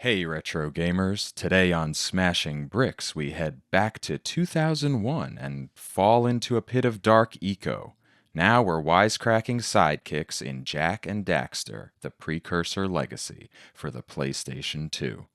Hey retro gamers, today on Smashing Bricks we head back to 2001 and fall into a pit of dark eco. Now we're wisecracking sidekicks in Jak and Daxter, the Precursor Legacy, for the PlayStation 2.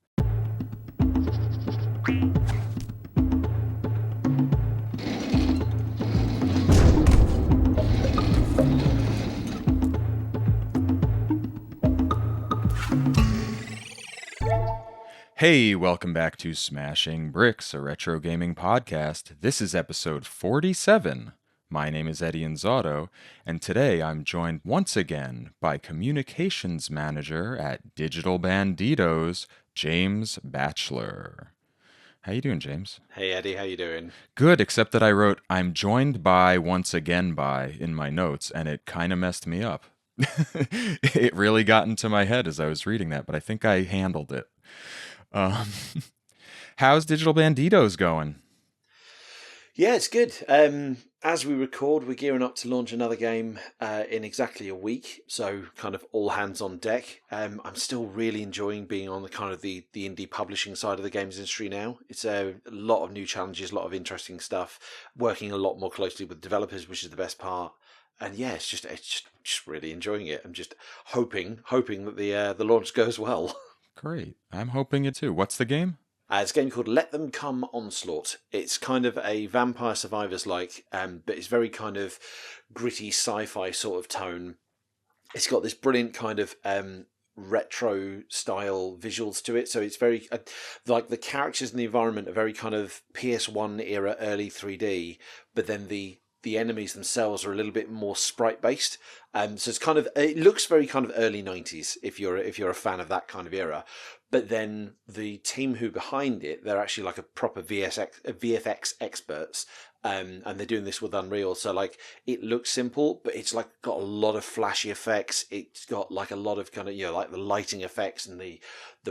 Hey, welcome back to Smashing Bricks, a retro gaming podcast. This is episode 47. My name is Eddie Inzauto, and today I'm joined once again by Communications Manager at Digital Banditos, James Batchelor. How you doing, James? Hey Eddie, how you doing? Good, except that I wrote, I'm joined by once again by in my notes, and it kind of messed me up. It really got into my head as I was reading that, but I think I handled it. Um, how's Digital Banditos going? Yeah, it's good. As we record, we're gearing up to launch another game in exactly a week, so kind of all hands on deck. I'm still really enjoying being on the kind of the indie publishing side of the games industry now. It's a lot of new challenges, a lot of interesting stuff, working a lot more closely with developers, which is the best part. And yeah, it's just really enjoying it. I'm just hoping that the launch goes well. Great. I'm hoping it too. What's the game? It's a game called Let Them Come Onslaught. It's kind of a Vampire Survivors like, but it's very kind of gritty sci-fi sort of tone. It's got this brilliant kind of retro style visuals to it. So it's very like the characters and the environment are very kind of PS1 era early 3D, but then the enemies themselves are a little bit more sprite based. So it's kind of, it looks very kind of early 90s if you're a fan of that kind of era. But then the team who behind it, they're actually like a proper VFX experts, and they're doing this with Unreal. So like it looks simple, but it's like got a lot of flashy effects. It's got like a lot of kind of, you know, like the lighting effects, and the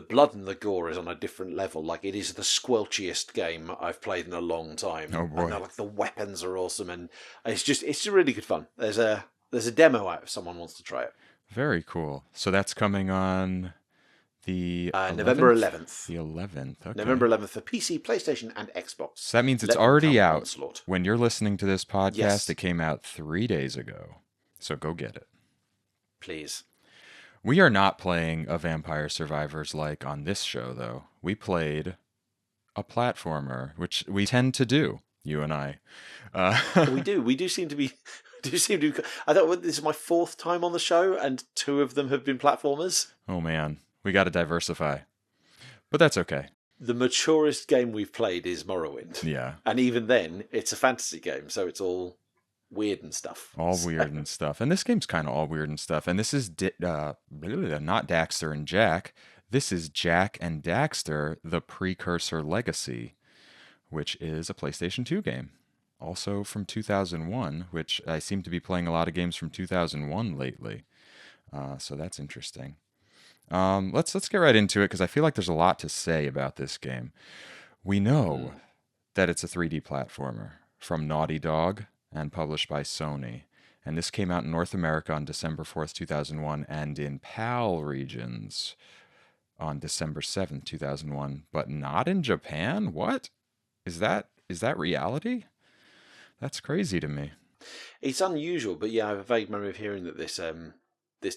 blood and the gore is on a different level. Like it is the squelchiest game I've played in a long time. Oh boy. And like the weapons are awesome, and it's just really good fun. There's a demo out if someone wants to try it. Very cool. So that's coming on the November 11th. The 11th. Okay. November 11th for PC, PlayStation, and Xbox. So that means it's Let Them already Come out. Onslaught. When you're listening to this podcast, Yes. It came out 3 days ago. So go get it. Please. We are not playing a Vampire Survivors like on this show, though. We played a platformer, which we tend to do, you and I. We do. We do seem to be. I thought this is my fourth time on the show, and two of them have been platformers. Oh man, we got to diversify, but that's okay. The maturest game we've played is Morrowind. Yeah, and even then, it's a fantasy game, so it's all weird and stuff. All weird and stuff. And this game's kind of all weird and stuff. And this is not Daxter and Jak. This is Jak and Daxter, the Precursor Legacy, which is a PlayStation 2 game. Also from 2001, which I seem to be playing a lot of games from 2001 lately. So that's interesting. Let's get right into it because I feel like there's a lot to say about this game. We know that it's a 3D platformer from Naughty Dog and published by Sony. And this came out in North America on December 4th, 2001, and in PAL regions on December 7th, 2001, but not in Japan? What? Is that reality? That's crazy to me. It's unusual, but yeah, I have a vague memory of hearing that this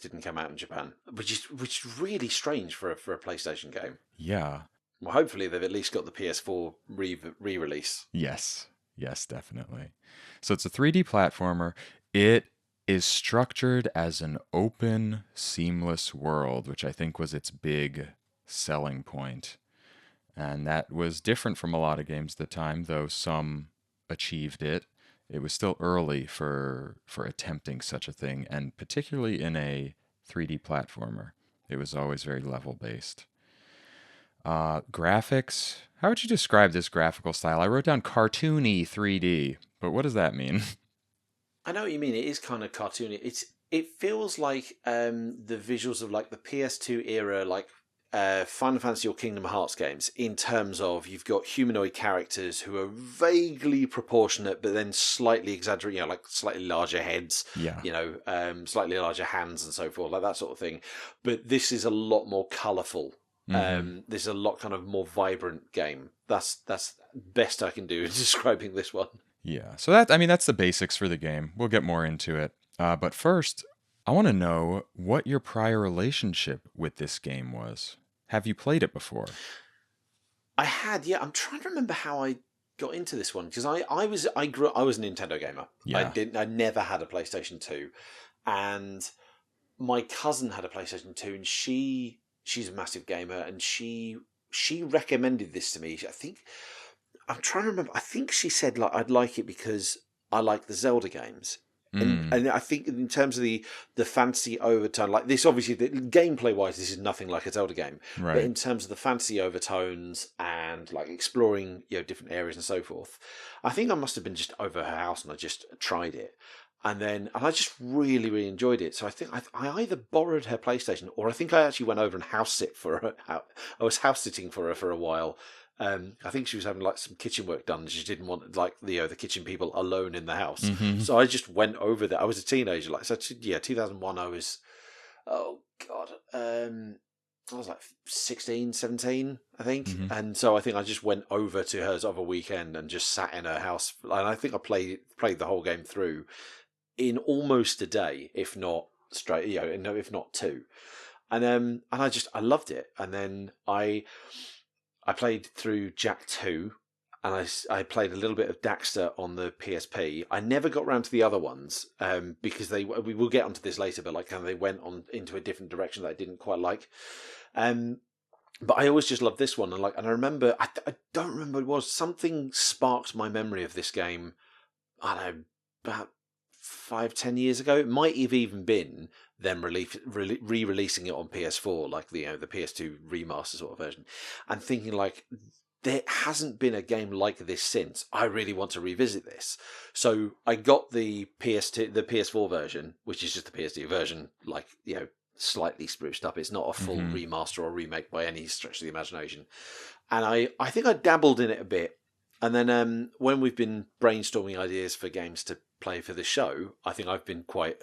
didn't come out in Japan, which is really strange for a PlayStation game. Yeah. Well, hopefully they've at least got the PS4 re-release. Yes, definitely. So it's a 3D platformer. It is structured as an open, seamless world, which I think was its big selling point. And that was different from a lot of games at the time, though some achieved it. It was still early for attempting such a thing, and particularly in a 3D platformer. It was always very level-based. Graphics, how would you describe this graphical style? I wrote down cartoony 3D, but what does that mean? I know what you mean. It is kind of cartoony. It feels like the visuals of like the PS2 era, like Final Fantasy or Kingdom Hearts games, in terms of you've got humanoid characters who are vaguely proportionate, but then slightly exaggerated, you know, like slightly larger heads, Yeah. you know, slightly larger hands and so forth, like that sort of thing. But this is a lot more colourful There's a lot kind of more vibrant game. That's best I can do in describing this one. Yeah. So that's the basics for the game. We'll get more into it. But first, I want to know what your prior relationship with this game was. Have you played it before? I had, yeah. I'm trying to remember how I got into this one because I was a Nintendo gamer. Yeah. I never had a PlayStation 2, and my cousin had a PlayStation 2, and she's a massive gamer, and she recommended this to me. I think I'm trying to remember. I think she said like I'd like it because I like the Zelda games. And I think in terms of the fantasy overtone, like this, obviously, the gameplay wise, this is nothing like a Zelda game. Right. But in terms of the fantasy overtones and like exploring, different areas and so forth, I think I must have been just over her house and I just tried it, and I just really really enjoyed it. So I think I either borrowed her PlayStation or I think I actually went over and house sit for her. I was house sitting for her for a while. I think she was having like some kitchen work done. She didn't want like the kitchen people alone in the house, so I just went over there. I was a teenager, like 2001. I was, oh god, I was like 16, 17, I think, and so I think I just went over to hers over a weekend and just sat in her house, and I think I played the whole game through in almost a day, if not straight, if not two, and I loved it, and then I played through Jak 2, and I played a little bit of Daxter on the PSP. I never got around to the other ones because we will get onto this later, but like kind of they went on into a different direction that I didn't quite like. But I always just loved this one, and I remember I don't remember what it was. Something sparked my memory of this game. I don't know, about 5-10 years ago. It might have even been them re-releasing it on PS4, like the PS2 remaster sort of version, and thinking like there hasn't been a game like this since. I really want to revisit this. So I got the PS4 version, which is just the PS2 version, like slightly spruced up. It's not a full remaster or remake by any stretch of the imagination. And I think I dabbled in it a bit. And then when we've been brainstorming ideas for games to play for the show, I think I've been quite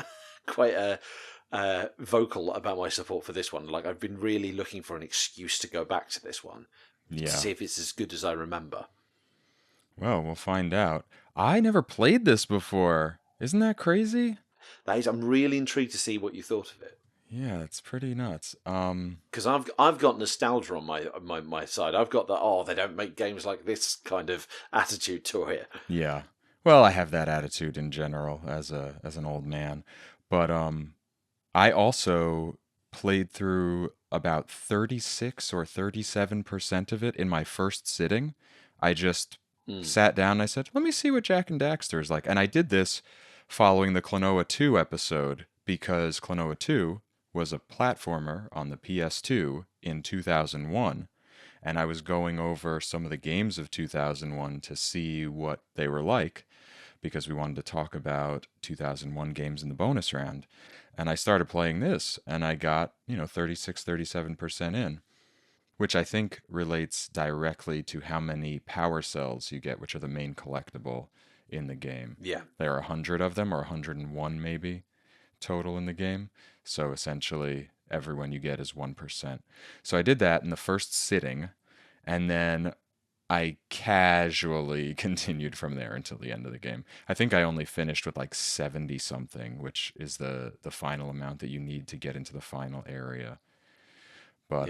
vocal about my support for this one. Like I've been really looking for an excuse to go back to this one to see if it's as good as I remember. Well, we'll find out. I never played this before. Isn't that crazy? I'm really intrigued to see what you thought of it. Yeah, it's pretty nuts. Because I've got nostalgia on my side. I've got they don't make games like this kind of attitude to it. Yeah. Well, I have that attitude in general as an old man, but I also played through about 36 or 37% of it in my first sitting. I just sat down and I said, "Let me see what Jak and Daxter is like." And I did this following the Klonoa 2 episode because Klonoa 2 was a platformer on the PS2 in 2001, and I was going over some of the games of 2001 to see what they were like because we wanted to talk about 2001 games in the bonus round. And I started playing this, and I got, 36, 37% in, which I think relates directly to how many power cells you get, which are the main collectible in the game. Yeah. There are 100 of them, or 101 maybe, total in the game. So essentially, every one you get is 1%. So I did that in the first sitting, and then I casually continued from there until the end of the game. I think I only finished with like 70 something, which is the final amount that you need to get into the final area. But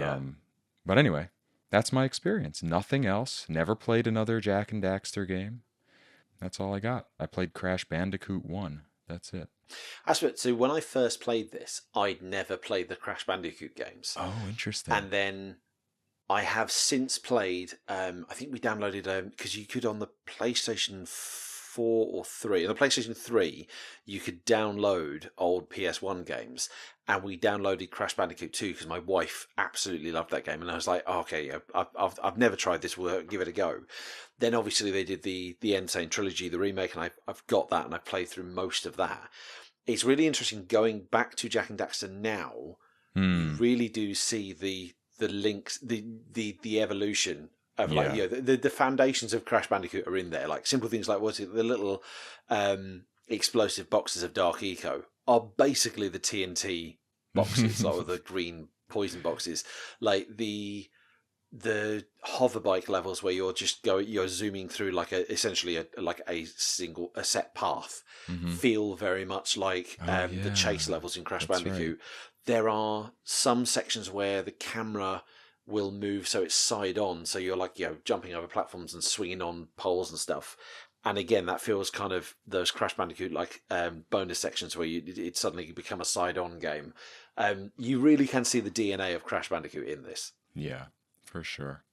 but anyway, that's my experience. Nothing else. Never played another Jak and Daxter game. That's all I got. I played Crash Bandicoot 1. That's it. So when I first played this, I'd never played the Crash Bandicoot games. Oh, interesting. And then I have since played, I think we downloaded, because you could on the PlayStation 4 or 3, on the PlayStation 3, you could download old PS1 games, and we downloaded Crash Bandicoot 2 because my wife absolutely loved that game, and I was like, oh, okay, yeah, I've never tried this, we'll give it a go. Then obviously they did the Insane Trilogy, the remake, and I've got that, and I've played through most of that. It's really interesting going back to Jak and Daxter now. You really do see the links, the evolution of the foundations of Crash Bandicoot are in there. Like simple things like the little explosive boxes of Dark Eco are basically the TNT boxes, like with the green poison boxes, like the hover bike levels where you're zooming through like essentially a set path, Mm-hmm. feel very much like Oh the chase yeah, levels in Crash that's right. Bandicoot. There are some sections where the camera will move so it's side on, so you're like jumping over platforms and swinging on poles and stuff. And again, that feels kind of those Crash Bandicoot like bonus sections where it suddenly become a side on game. You really can see the DNA of Crash Bandicoot in this. Yeah, for sure.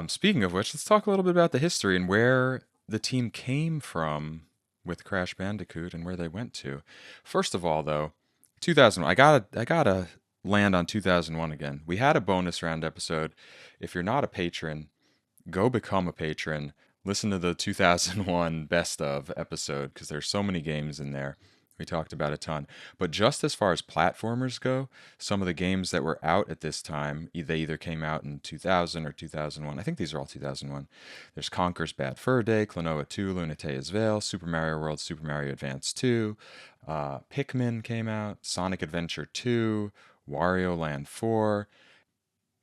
Speaking of which, let's talk a little bit about the history and where the team came from with Crash Bandicoot and where they went to. First of all, though, 2001. I gotta land on 2001 again. We had a bonus round episode. If you're not a patron, go become a patron. Listen to the 2001 best of episode because there's so many games in there. We talked about a ton. But just as far as platformers go, some of the games that were out at this time, they either came out in 2000 or 2001. I think these are all 2001. There's Conker's Bad Fur Day, Klonoa 2, Lunatea's Veil, Super Mario World, Super Mario Advance 2, Pikmin came out, Sonic Adventure 2, Wario Land 4.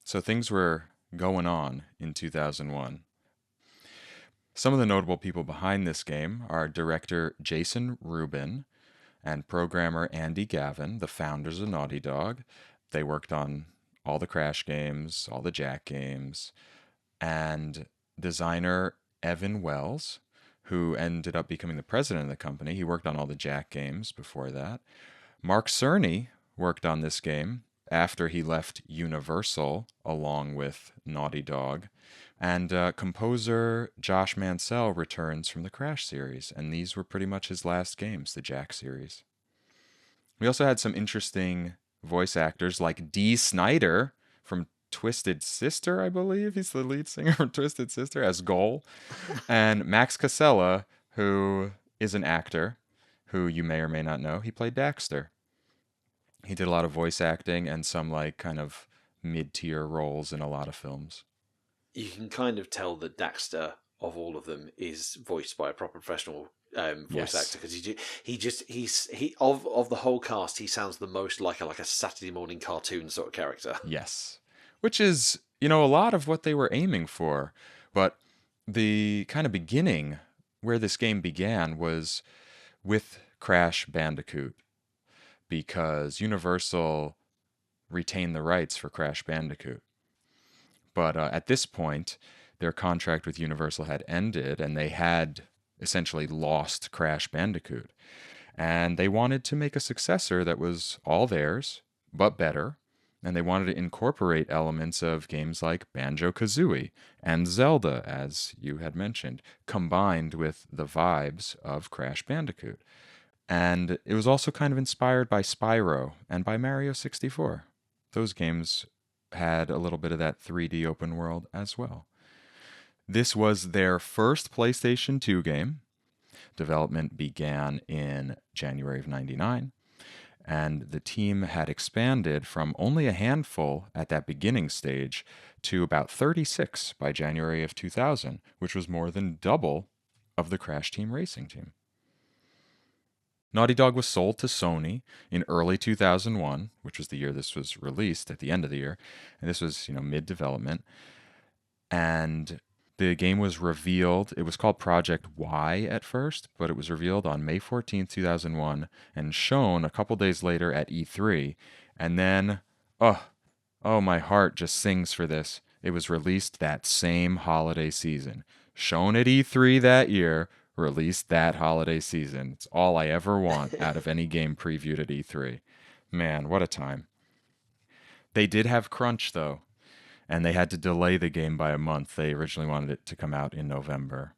So things were going on in 2001. Some of the notable people behind this game are director Jason Rubin and programmer Andy Gavin, the founders of Naughty Dog. They worked on all the Crash games, all the Jak games, and designer Evan Wells, who ended up becoming the president of the company. He worked on all the Jak games before that. Mark Cerny worked on this game after he left Universal along with Naughty Dog. And composer Josh Mansell returns from the Crash series, and these were pretty much his last games, the Jak series. We also had some interesting voice actors like Dee Snider from Twisted Sister, I believe. He's the lead singer from Twisted Sister as Goal. And Max Casella, who is an actor who you may or may not know. He played Daxter. He did a lot of voice acting and some like kind of mid-tier roles in a lot of films. You can kind of tell that Daxter of all of them is voiced by a proper professional voice Yes. actor because he of the whole cast he sounds the most like a Saturday morning cartoon sort of character. Yes. Which is, a lot of what they were aiming for. But the kind of beginning where this game began was with Crash Bandicoot because Universal retained the rights for Crash Bandicoot. But at this point, their contract with Universal had ended and they had essentially lost Crash Bandicoot. And they wanted to make a successor that was all theirs, but better. And they wanted to incorporate elements of games like Banjo Kazooie and Zelda, as you had mentioned, combined with the vibes of Crash Bandicoot. And it was also kind of inspired by Spyro and by Mario 64. Those games had a little bit of that 3D open world as well. This was their first PlayStation 2 game. Development began in January of 99, and the team had expanded from only a handful at that beginning stage to about 36 by January of 2000, which was more than double of the Crash Team Racing team. Naughty Dog was sold to Sony in early 2001, which was the year this was released at the end of the year, and this was, mid-development. And the game was revealed. It was called Project Y at first, but it was revealed on May 14th, 2001, and shown a couple days later at E3. And then, my heart just sings for this. It was released that same holiday season. Shown at E3 that year, released that holiday season. It's all I ever want out of any game previewed at E3. Man, what a time. They did have crunch, though, and they had to delay the game by a month. They originally wanted it to come out in November.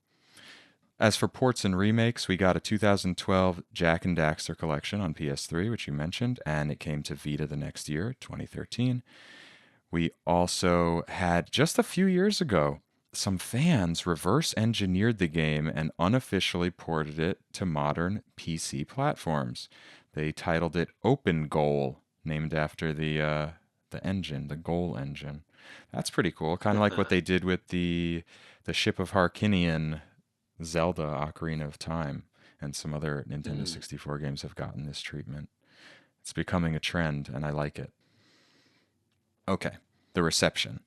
As for ports and remakes, we got a 2012 Jak and Daxter collection on PS3, which you mentioned, and it came to Vita the next year, 2013. We also had, just a few years ago, some fans reverse engineered the game and unofficially ported it to modern PC platforms. They titled it Open Goal, named after the engine, the Goal engine. That's pretty cool. Kind of like what they did with the Ship of Harkinian Zelda Ocarina of Time, and some other Nintendo Mm. 64 games have gotten this treatment. It's becoming a trend, and I like it. Okay, the reception.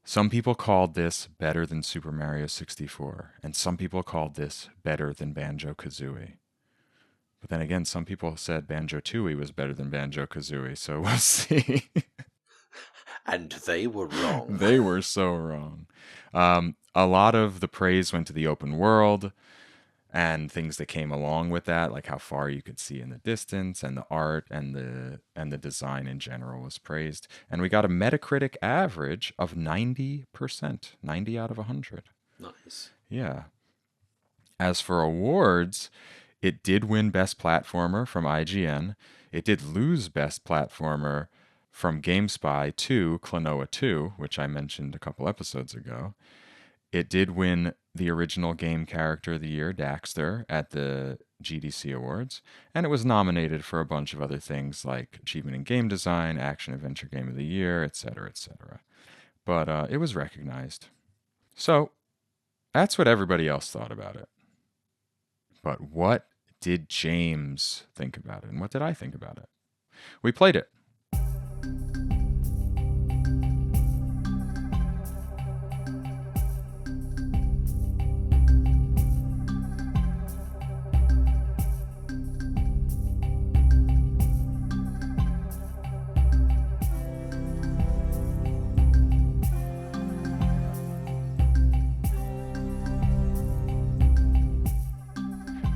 Some people called this better than Super Mario 64, and some people called this better than Banjo Kazooie. But then again, some people said Banjo Tooie was better than Banjo Kazooie, so we'll see. And they were wrong. They were so wrong. A lot of the praise went to the open world and things that came along with that, like how far you could see in the distance, and the art and the design in general was praised. And we got a Metacritic average of 90%, 90 out of 100. Nice. Yeah. As for awards, it did win Best Platformer from IGN. It did lose Best Platformer from GameSpy to Klonoa 2, which I mentioned a couple episodes ago. It did win the original game character of the year, Daxter, at the GDC Awards, and it was nominated for a bunch of other things like Achievement in Game Design, Action Adventure Game of the Year, etc., etc. But it was recognized. So that's what everybody else thought about it. But what did James think about it, and what did I think about it? We played it.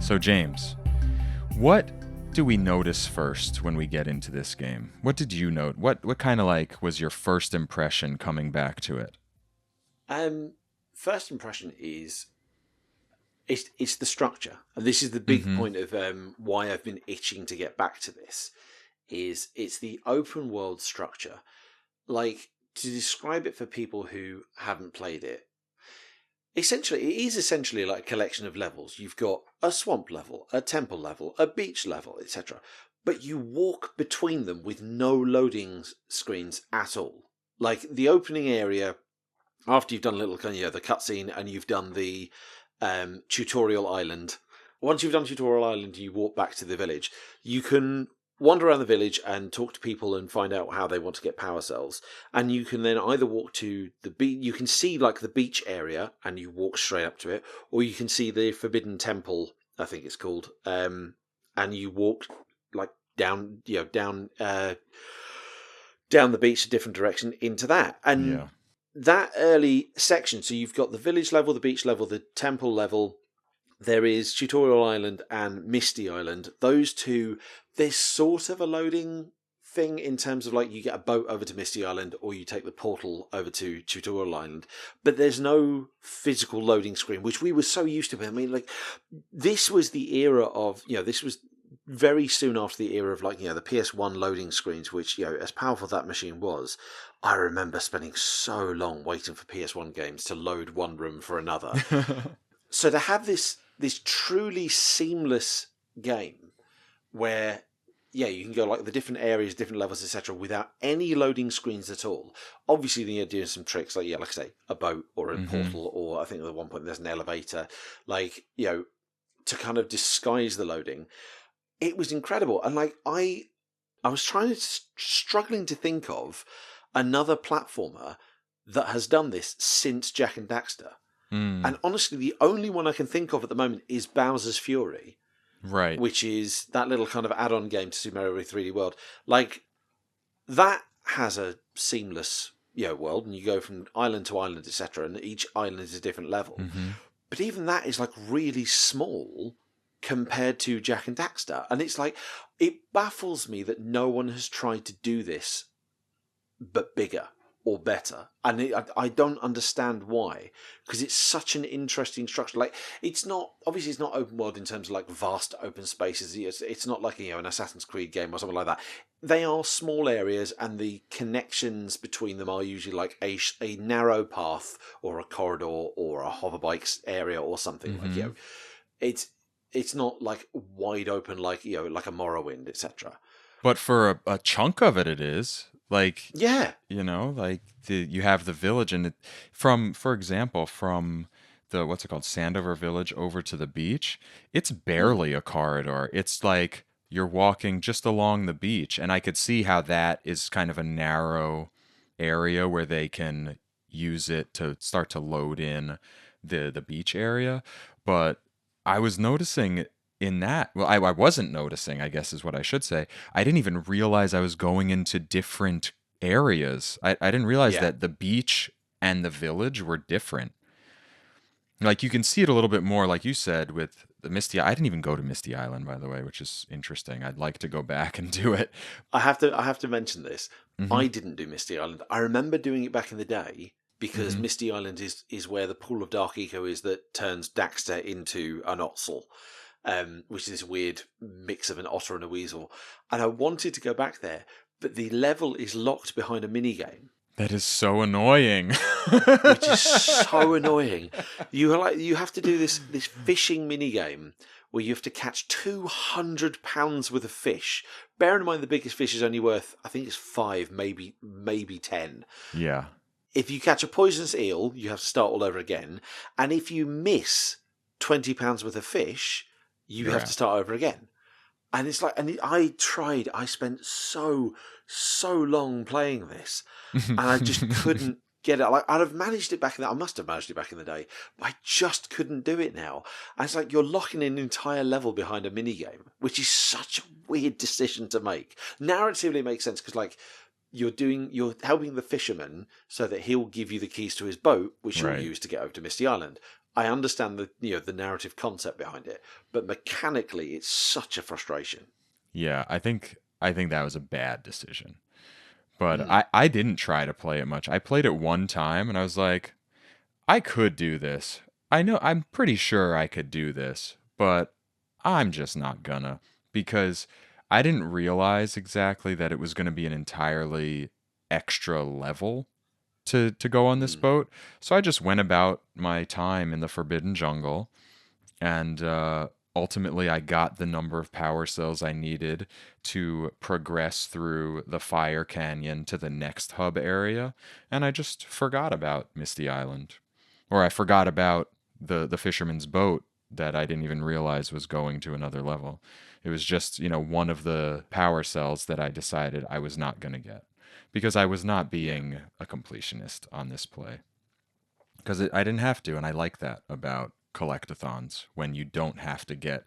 So, James, what do we notice first when we get into this game? What did you note? What kind of like was your first impression coming back to it? First impression is it's the structure, and this is the big Mm-hmm. point of why I've been itching to get back to this. Is it's the open world structure. Like, to describe it for people who haven't played it, essentially it is essentially like a collection of levels. You've got a swamp level, a temple level, a beach level, etc. But you walk between them with no loading screens at all. Like, the opening area, after you've done a little kind of, the cutscene, and you've done the tutorial island. Once you've done tutorial island, you walk back to the village. You can wander around the village and talk to people and find out how they want to get power cells. And you can then either walk to the beach. You can see like the beach area, and you walk straight up to it, or you can see the Forbidden Temple, I think it's called, and you walk like down, down the beach a different direction into that. And Yeah. that early section, so you've got the village level, the beach level, the temple level. There is Tutorial Island and Misty Island. Those two, there's sort of a loading thing in terms of like you get a boat over to Misty Island or you take the portal over to Tutorial Island, but there's no physical loading screen, which we were so used to. I mean, like, this was the era of, this was very soon after the era of, like, the PS1 loading screens, which, as powerful that machine was, I remember spending so long waiting for PS1 games to load one room for another. So to have this truly seamless game where, you can go like the different areas, different levels, etc., without any loading screens at all. Obviously, then you're doing some tricks, like, like I say, a boat or a portal, or I think at one point there's an elevator, like, to kind of disguise the loading. It was incredible. And like, I was struggling to think of another platformer that has done this since Jak and Daxter. And honestly, the only one I can think of at the moment is Bowser's Fury, Right. which is that little kind of add-on game to Super Mario 3D World. Like, that has a seamless world, and you go from island to island, etc., and each island is a different level. But even that is like really small compared to Jak and Daxter. And it's like, it baffles me that no one has tried to do this but bigger or better. And I don't understand why, because it's such an interesting structure. Like, it's not open world in terms of like vast open spaces. It's not like an Assassin's Creed game or something like that. They are small areas, and the connections between them are usually like a narrow path or a corridor or a hoverbike area or something. Like, it's not like wide open like like a Morrowind, etc. But for a chunk of it, it is. Like, Yeah. like you have the village, and for example, from the, what's it called, Sandover Village over to the beach, it's barely a corridor. It's like you're walking just along the beach, and I could see how that is kind of a narrow area where they can use it to start to load in the beach area. But I was noticing in that, well, I wasn't noticing, I guess is what I should say. I didn't even realize I was going into different areas. I didn't realize Yeah. that the beach and the village were different. Like you can see it a little bit more, like you said, with the Misty. I didn't even go to Misty Island, by the way, which is interesting. I'd like to go back and do it. I have to mention this. Hmm. I didn't do Misty Island. I remember doing it back in the day because Hmm. Misty Island is where the pool of dark eco is that turns Daxter into an Otzel, which is this weird mix of an otter and a weasel. And I wanted to go back there, but the level is locked behind a minigame, That is so annoying. which is so annoying. You have to do this fishing mini game where you have to catch £200 worth of fish. Bear in mind the biggest fish is only worth, I think it's 5, maybe 10. Yeah. If you catch a poisonous eel, you have to start all over again. And if you miss £20 worth of fish, you You're have to out. start over again. And it's like, I tried. I spent so long playing this, and I just couldn't get it. Like I'd have managed it back in I must have managed it back in the day, but I just couldn't do it now. And it's like you're locking an entire level behind a mini game, which is such a weird decision to make. Narratively, it makes sense because like you're helping the fisherman so that he'll give you the keys to his boat, which you'll Right. use to get over to Misty Island. I understand the narrative concept behind it, but mechanically, it's such a frustration. Yeah, I think that was a bad decision. But Hmm. I didn't try to play it much. I played it one time and I was like, I could do this. I'm pretty sure I could do this, but I'm just not gonna because I didn't realize exactly that it was going to be an entirely extra level to go on this Hmm. boat. So I just went about my time in the Forbidden Jungle, and ultimately I got the number of power cells I needed to progress through the Fire Canyon to the next hub area, and I just forgot about Misty Island, or I forgot about the fisherman's boat that I didn't even realize was going to another level. It was just, one of the power cells that I decided I was not going to get because I was not Yeah. being a completionist on this play because I didn't have to, and I like that about collectathons when you don't have to get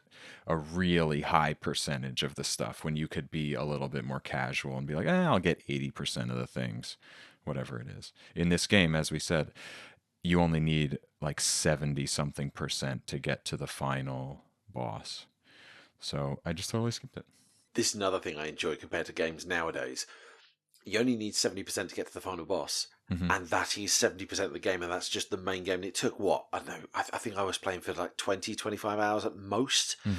a really high percentage of the stuff, when you could be a little bit more casual and be like, I'll get 80% of the things, whatever it is. In this game, as we said, you only need like 70 something percent to get to the final boss. So I just totally skipped it. This is another thing I enjoy compared to games nowadays. You only need 70% to get to the final boss, Hmm. and that is 70% of the game, and that's just the main game. And it took what? I don't know. I think I was playing for like 20, 25 hours at most. Hmm.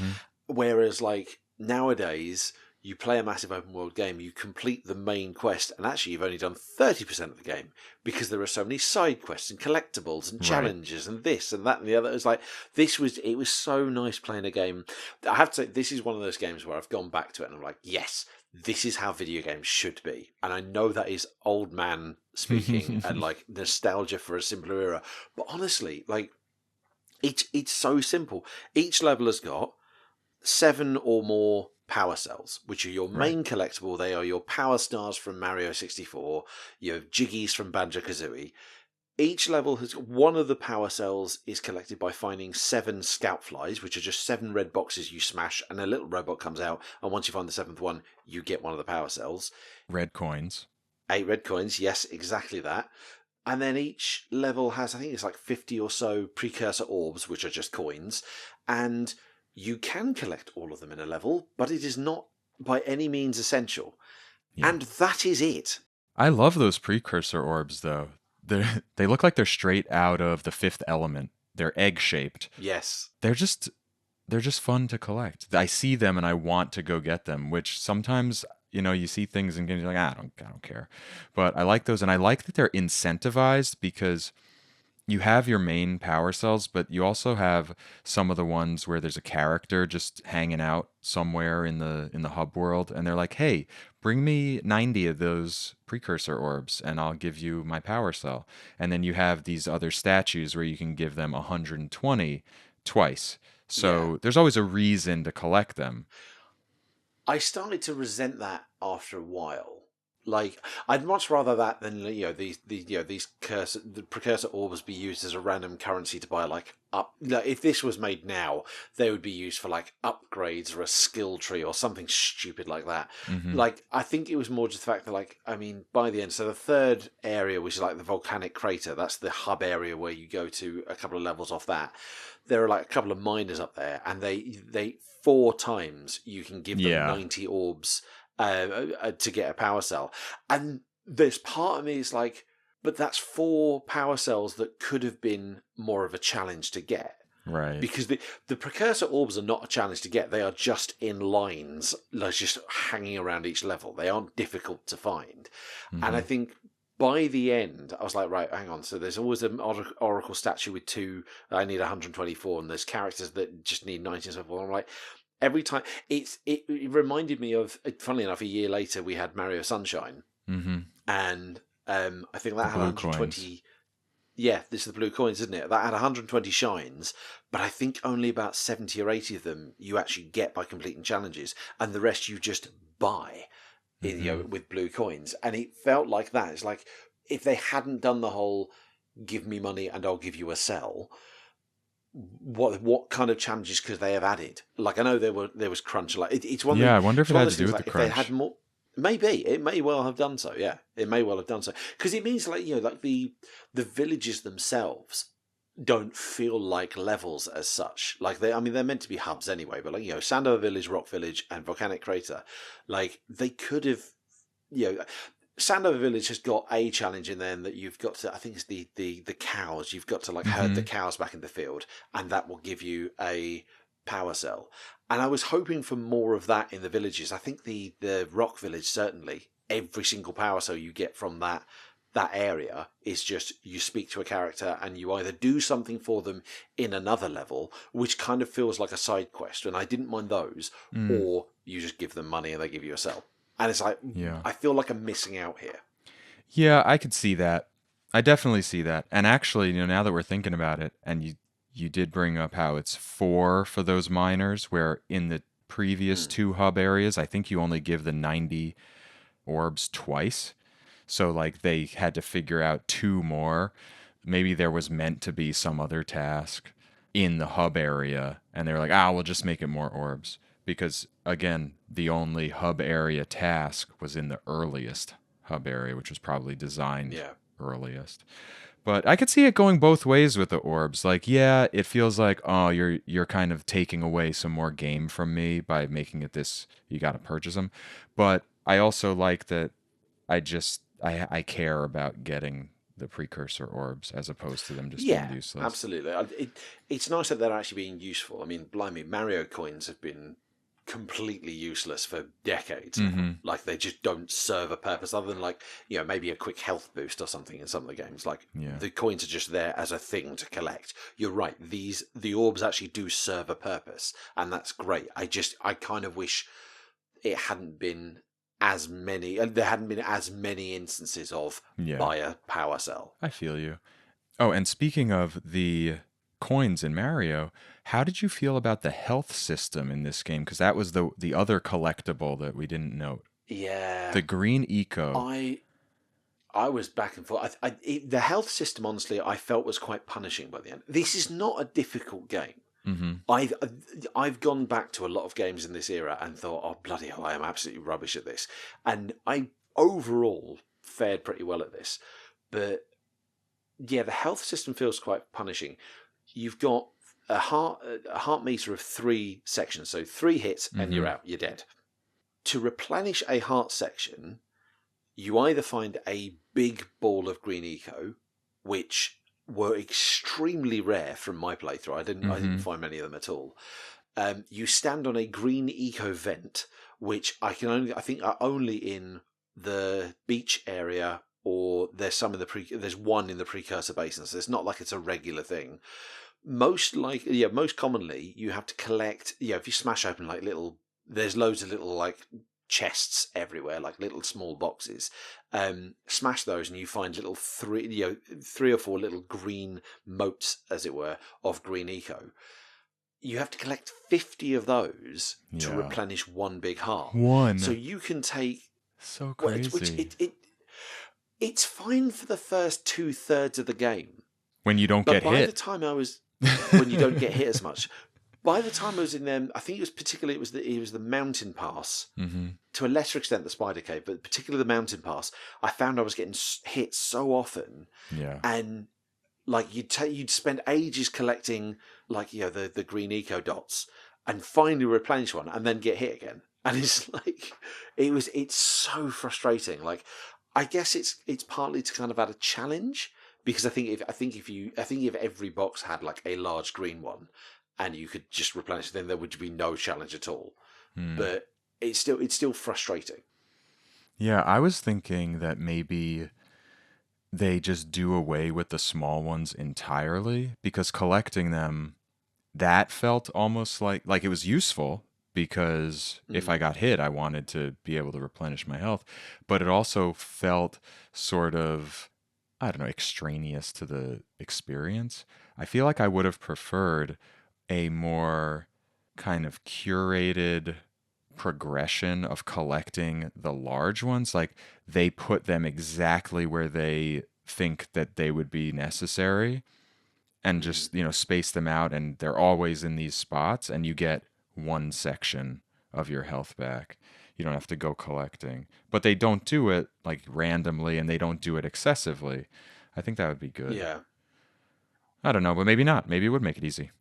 Whereas, like, nowadays, you play a massive open world game, you complete the main quest, and actually, you've only done 30% of the game because there are so many side quests and collectibles and Right. challenges and this and that and the other. It's like, it was so nice playing a game. I have to say, this is one of those games where I've gone back to it and I'm like, yes, this is how video games should be. And I know that is old man speaking and like nostalgia for a simpler era. But honestly, like, it's so simple. Each level has got 7 or more power cells, which are your Right. main collectible. They are your power stars from Mario 64, your Jiggies from Banjo Kazooie. Each level has one of the power cells is collected by finding 7 scout flies, which are just 7 red boxes you smash, and a little robot comes out. And once you find the 7th one, you get one of the power cells. Red coins. 8 red coins, yes, exactly that. And then each level has, I think it's like 50 or so precursor orbs, which are just coins. And you can collect all of them in a level, but it is not by any means essential. Yeah. And that is it. I love those precursor orbs though. They look like they're straight out of the Fifth Element. They're egg shaped. Yes. They're just they're just fun to collect. I see them and I want to go get them, which sometimes, you see things in games you're like, I don't care. But I like those, and I like that they're incentivized because you have your main power cells, but you also have some of the ones where there's a character just hanging out somewhere in the hub world, and they're like, "Hey, bring me 90 of those precursor orbs, and I'll give you my power cell." And then you have these other statues where you can give them 120 twice. Yeah. So there's always a reason to collect them. I started to resent that after a while. Like, I'd much rather that than these the precursor orbs be used as a random currency to buy like, if this was made now, they would be used for like upgrades or a skill tree or something stupid like that. Hmm. Like, I think it was more just the fact that, like, I mean, by the end, so the third area, which is like the volcanic crater, that's the hub area where you go to a couple of levels off that. There are like a couple of miners up there, and they 4 times you can give them Yeah. 90 orbs to get a power cell. And there's part of me is like, but that's 4 power cells that could have been more of a challenge to get. Right. Because the precursor orbs are not a challenge to get. They are just in lines, like just hanging around each level. They aren't difficult to find. And I Hmm. think by the end, I was like, right, hang on. So there's always an Oracle statue with 2. I need 124, and there's characters that just need 90 and so forth. I'm like, every time it reminded me of, funnily enough, a year later we had Mario Sunshine, Hmm. and I think The that had blue coins. 120. Yeah, this is the blue coins, isn't it? That had 120 shines, but I think only about 70 or 80 of them you actually get by completing challenges, and the rest you just buy, Hmm. with blue coins. And it felt like that. It's like if they hadn't done the whole "give me money and I'll give you a cell," what kind of challenges could they have added? Like, I know there was crunch. Like, it's one of Yeah, I wonder if it's it one of had to those do things. with the Like, if they had crunch. more, maybe it may well have done so. Yeah, it may well have done so, because it means, like, like the villages themselves don't feel like levels as such. Like, I mean, they're meant to be hubs anyway. But, like, Sandover Village, Rock Village, and Volcanic Crater, like, they could have, Sandover Village has got a challenge in there that you've got to, I think it's the cows. You've got to, like, herd the Hmm. cows back in the field, and that will give you a power cell. And I was hoping for more of that in the villages. I think the Rock Village, certainly, every single power cell you get from that area is just, you speak to a character and you either do something for them in another level, which kind of feels like a side quest, and I didn't mind those, Mm. or you just give them money and they give you a cell. And it's like, Yeah. I feel like I'm missing out here. Yeah, I could see that. I definitely see that. And actually, now that we're thinking about it, and you did bring up how it's 4 for those miners, where in the previous Hmm. 2 hub areas, I think you only give the 90 orbs twice. So like they had to figure out 2 more. Maybe there was meant to be some other task in the hub area, and they were like, we'll just make it more orbs. Because again, the only hub area task was in the earliest hub area, which was probably designed Yeah. earliest. But I could see it going both ways with the orbs. Like, yeah, it feels like, oh, you're kind of taking away some more game from me by making it this, you got to purchase them. But I also like that I care about getting the precursor orbs as opposed to them just being Yeah, useless. absolutely. It's nice that they're actually being useful. I mean, blimey, Mario coins have been completely useless for decades now. Hmm. Like, they just don't serve a purpose other than, like, maybe a quick health boost or something in some of the games. Like, Yeah. the coins are just there as a thing to collect. You're right. The orbs actually do serve a purpose, and that's great. I kind of wish it hadn't been as many, and there hadn't been as many instances of Yeah. buy a power cell. I feel you. Oh, and speaking of the coins in Mario, how did you feel about the health system in this game? Because that was the other collectible that we didn't note. Yeah, The green eco. I I was back and forth. The health system, honestly, I felt was quite punishing by the end. This is not a difficult game. Hmm. I've gone back to a lot of games in this era and thought, oh bloody hell, I am absolutely rubbish at this. And I overall fared pretty well at this, but yeah, the health system feels quite punishing. You've got a heart meter of 3 sections, so 3 hits and you're Hmm. out, you're dead. To replenish a heart section, you either find a big ball of green eco, which were extremely rare from my playthrough. I didn't Hmm. find many of them at all. You stand on a green eco vent, which I think are only in the beach area, or there's there's one in the precursor basin. So it's not like it's a regular thing. Most commonly you have to collect. If you smash open like there's loads of little like chests everywhere, like little small boxes. Smash those, and you find little 3 or 4 little green motes, as it were, of green eco. You have to collect 50 of those to Yeah. replenish one big heart. So One. you can take So Which crazy. it's fine for the first 2/3 of the game, When you don't but get by the hit. time I was when you don't get hit as much, by the time I was in them, I think it was the mountain pass, Hmm. to a lesser extent the spider cave, but particularly the mountain pass. I found I was getting hit so often, Yeah. and like you'd spend ages collecting like the green eco dots, and finally replenish one, and then get hit again. And it's like it's so frustrating. Like I guess it's partly to kind of add a challenge, because I think if every box had like a large green one, and you could just replenish it, then there would be no challenge at all. Hmm. But it's still frustrating. Yeah, I was thinking that maybe they just do away with the small ones entirely because collecting them, that felt almost like it was useful because if I Mm. got hit, I wanted to be able to replenish my health, but it also felt sort of, I don't know, extraneous to the experience. I feel like I would have preferred a more kind of curated progression of collecting the large ones. Like they put them exactly where they think that they would be necessary and Mm. just, space them out and they're always in these spots and you get one section of your health back. You don't have to go collecting. But they don't do it like randomly and they don't do it excessively. I think that would be good. Yeah. I don't know, but maybe not. Maybe it would make it easy.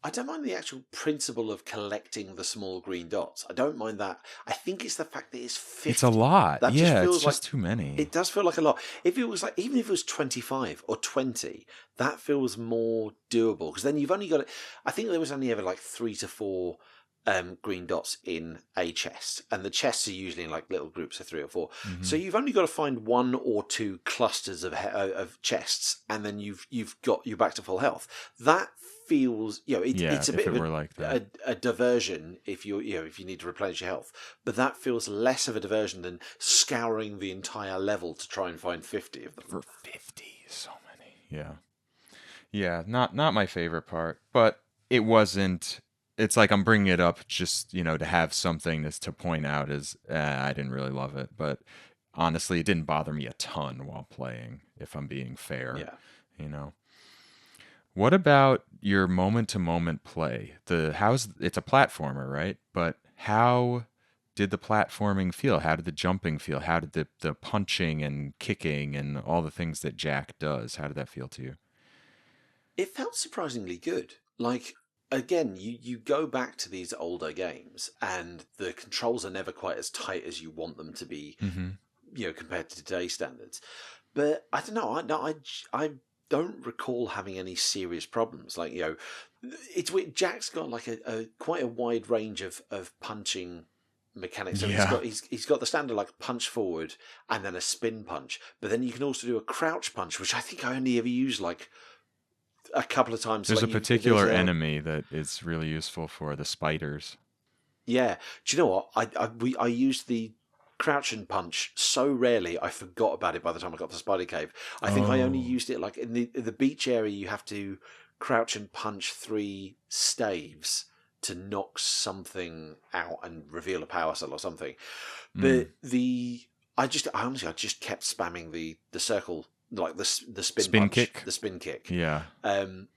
I don't mind the actual principle of collecting the small green dots. I don't mind that. I think it's the fact that it's It's a 50. lot. That just Yeah, it's feels like just too many. it does feel like a lot. If it was like, even if it was 25 or 20, that feels more doable, because then you've only got it. I think there was only ever like 3 to 4 green dots in a chest, and the chests are usually in like little groups of 3 or 4. So Hmm. you've only got to find 1 or 2 clusters of chests, and then you're back to full health. That feels, Yeah, it's a if bit it of were like that. a diversion if if you need to replenish your health, but that feels less of a diversion than scouring the entire level to try and find 50 of them. For 50, so many. Yeah. Yeah, not my favorite part, but it wasn't. It's like I'm bringing it up just to have something to point out as I didn't really love it, but honestly, it didn't bother me a ton while playing. If I'm being fair, Yeah. you know. What about your moment to moment play? It's a platformer, right? But how did the platforming feel? How did the jumping feel? How did the punching and kicking and all the things that Jack does? How did that feel to you? It felt surprisingly good. Like, again, you go back to these older games, and the controls are never quite as tight as you want them to be, Mm-hmm. compared to today's standards. But I don't know. I don't recall having any serious problems. Like, it's weird. Jack's got like a quite a wide range of punching mechanics. So Yeah. he's got the standard like punch forward and then a spin punch. But then you can also do a crouch punch, which I think I only ever used like a couple of times. There's Like a there's particular a enemy that is really useful for the spiders. yeah. Do you know what? I used the crouch and punch so rarely I forgot about it by the time I got to Spider Cave. I think I only Oh. used it like in the beach area. You have to crouch and punch 3 staves to knock something out and reveal a power cell or something. Mm. But I just kept spamming the circle, like the spin Spin punch, kick? the spin kick. Yeah. Um,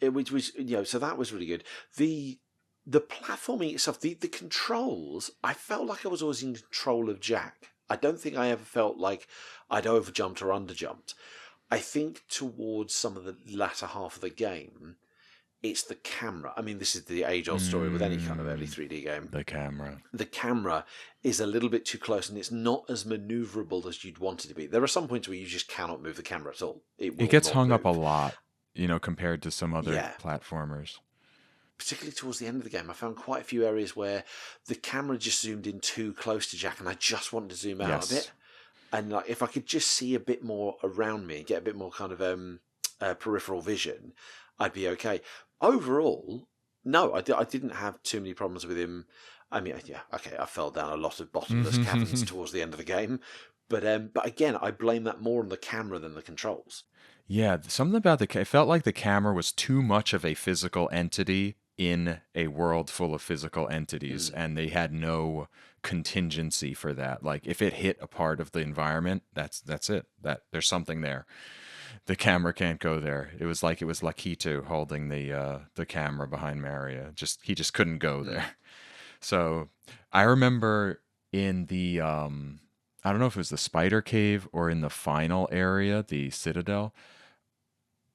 which was, so that was really good. The platforming itself, the controls, I felt like I was always in control of Jack. I don't think I ever felt like I'd overjumped or underjumped. I think towards some of the latter half of the game, it's the camera. I mean, this is the age-old story with any kind of early Mm. 3D game. The camera. The camera is a little bit too close, and it's not as maneuverable as you'd want it to be. There are some points where you just cannot move the camera at all. It It will gets not hung up a move. lot, compared to some other Yeah, platformers. particularly towards the end of the game, I found quite a few areas where the camera just zoomed in too close to Jack, and I just wanted to zoom out a Yes. bit. And like, if I could just see a bit more around me, get a bit more kind of peripheral vision, I'd be okay. Overall, no, I didn't have too many problems with him. I mean, yeah, okay, I fell down a lot of bottomless caverns towards the end of the game, but again, I blame that more on the camera than the controls. Yeah, something about it felt like the camera was too much of a physical entity in a world full of physical entities, Mm. and they had no contingency for that. Like if it hit a part of the environment, that's it. That there's something there. The camera can't go there. It was Lakitu holding the camera behind Maria. Just he just couldn't go Mm. there. So I remember in the I don't know if it was the spider cave or in the final area, the citadel.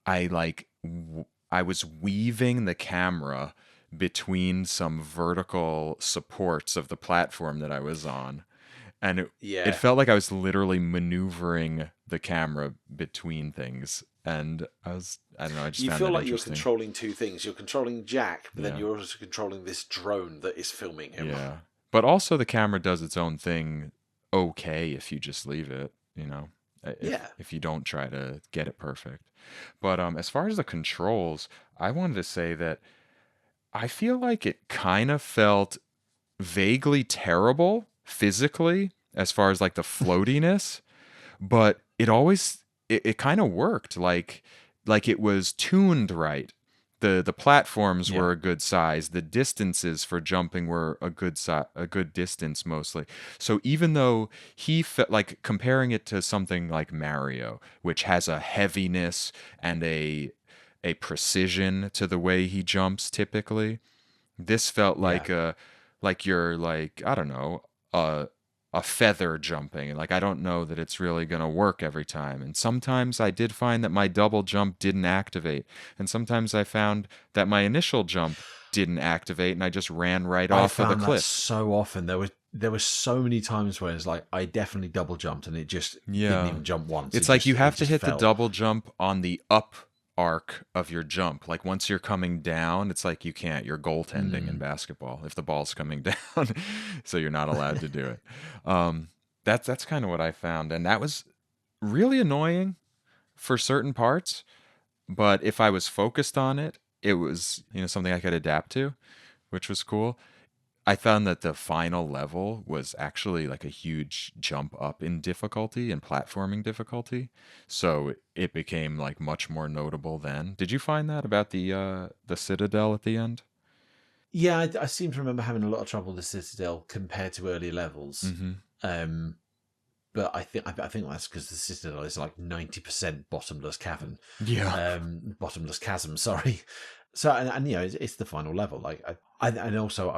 I was weaving the camera between some vertical supports of the platform that I was on, and it Yeah. felt like I was literally maneuvering the camera between things. And I don't know, I just You found feel that like you're interesting. controlling two things. You're controlling Jack, but then Yeah. you're also controlling this drone that is filming him. Yeah. But also the camera does its own thing okay if you just leave it, Yeah. if you don't try to get it perfect. But as far as the controls, I wanted to say that I feel like it kind of felt vaguely terrible physically as far as like the floatiness, but it kind of worked like it was tuned right. The platforms Yeah. were a good size. The distances for jumping were a good distance mostly. So even though he felt like comparing it to something like Mario, which has a heaviness and a precision to the way he jumps typically, this felt Yeah. like you're like, I don't know, a a feather jumping. Like I don't know that it's really going to work every time. And sometimes I did find that my double jump didn't activate. And sometimes I found that my initial jump didn't activate and I just ran right I off of the found that cliff. so often. There were so many times where it's like I definitely double jumped and it just didn't Yeah. even jump once. It's like you It have to just hit the fell. double jump on the up arc of your jump. Like once you're coming down, it's like you can't. You're goaltending in Mm. basketball if the ball's coming down, so you're not allowed to do it. That's kind of what I found, and that was really annoying for certain parts. But if I was focused on it, it was something I could adapt to, which was cool. I found that the final level was actually like a huge jump up in difficulty and platforming difficulty. So it became like much more notable then. Did you find that about the Citadel at the end? Yeah, I seem to remember having a lot of trouble with the Citadel compared to earlier levels. Mm-hmm. Um, but I think that's because the Citadel is like 90% bottomless cavern, Yeah. bottomless chasm. Sorry. So and it's the final level. Like and also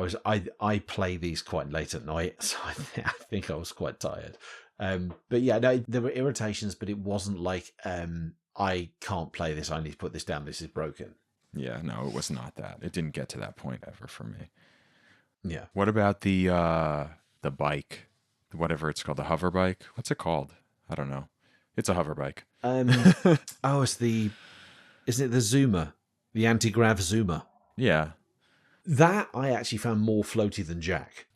I play these quite late at night, so I think I was quite tired. But yeah, no, there were irritations, but it wasn't like I can't play this. I need to put this down. This is broken. Yeah, no, it was not that. It didn't get to that point ever for me. Yeah. What about the bike? Whatever it's called, the hover bike? What's it called? I don't know. It's a hover bike. Um. Oh, isn't it the Zoomer, the anti-grav Zoomer? Yeah. That I actually found more floaty than Jack.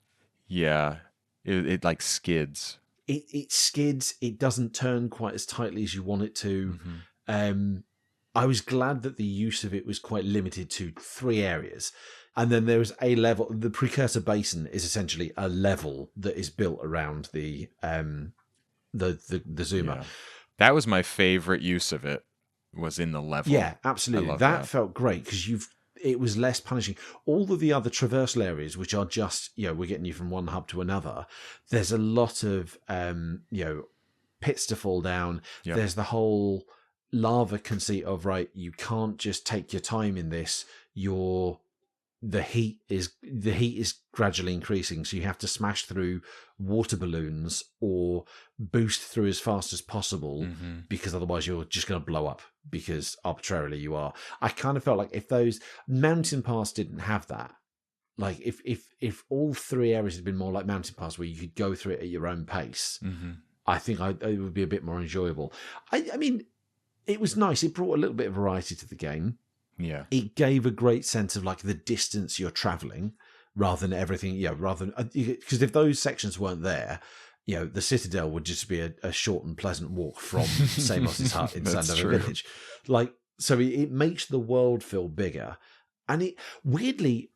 Yeah. It like skids. It skids. It doesn't turn quite as tightly as you want it to. Mm-hmm. Um, I was glad that the use of it was quite limited to 3 areas. And then there was a level. The Precursor Basin is essentially a level that is built around the Zoomer. Yeah. That was my favorite use of it, was in the level. Yeah, I absolutely. love That that. felt great because it was less punishing. All of the other traversal areas, which are just, we're getting you from one hub to another, there's a lot of, pits to fall down. Yep. There's the whole lava conceit of, right, you can't just take your time in this. The heat is gradually increasing, so you have to smash through water balloons or boost through as fast as possible Mm-hmm. because otherwise you're just going to blow up because arbitrarily you are. I kind of felt like if those mountain pass didn't have that, like if all 3 areas had been more like mountain pass where you could go through it at your own pace, Mm-hmm. I think it would be a bit more enjoyable. I mean, it was nice. It brought a little bit of variety to the game. Yeah. It gave a great sense of like the distance you're traveling rather than everything. Rather than because if those sections weren't there, the Citadel would just be a short and pleasant walk from Samos's hut in That's Sandover true. Village. Like, so it makes the world feel bigger, and it weirdly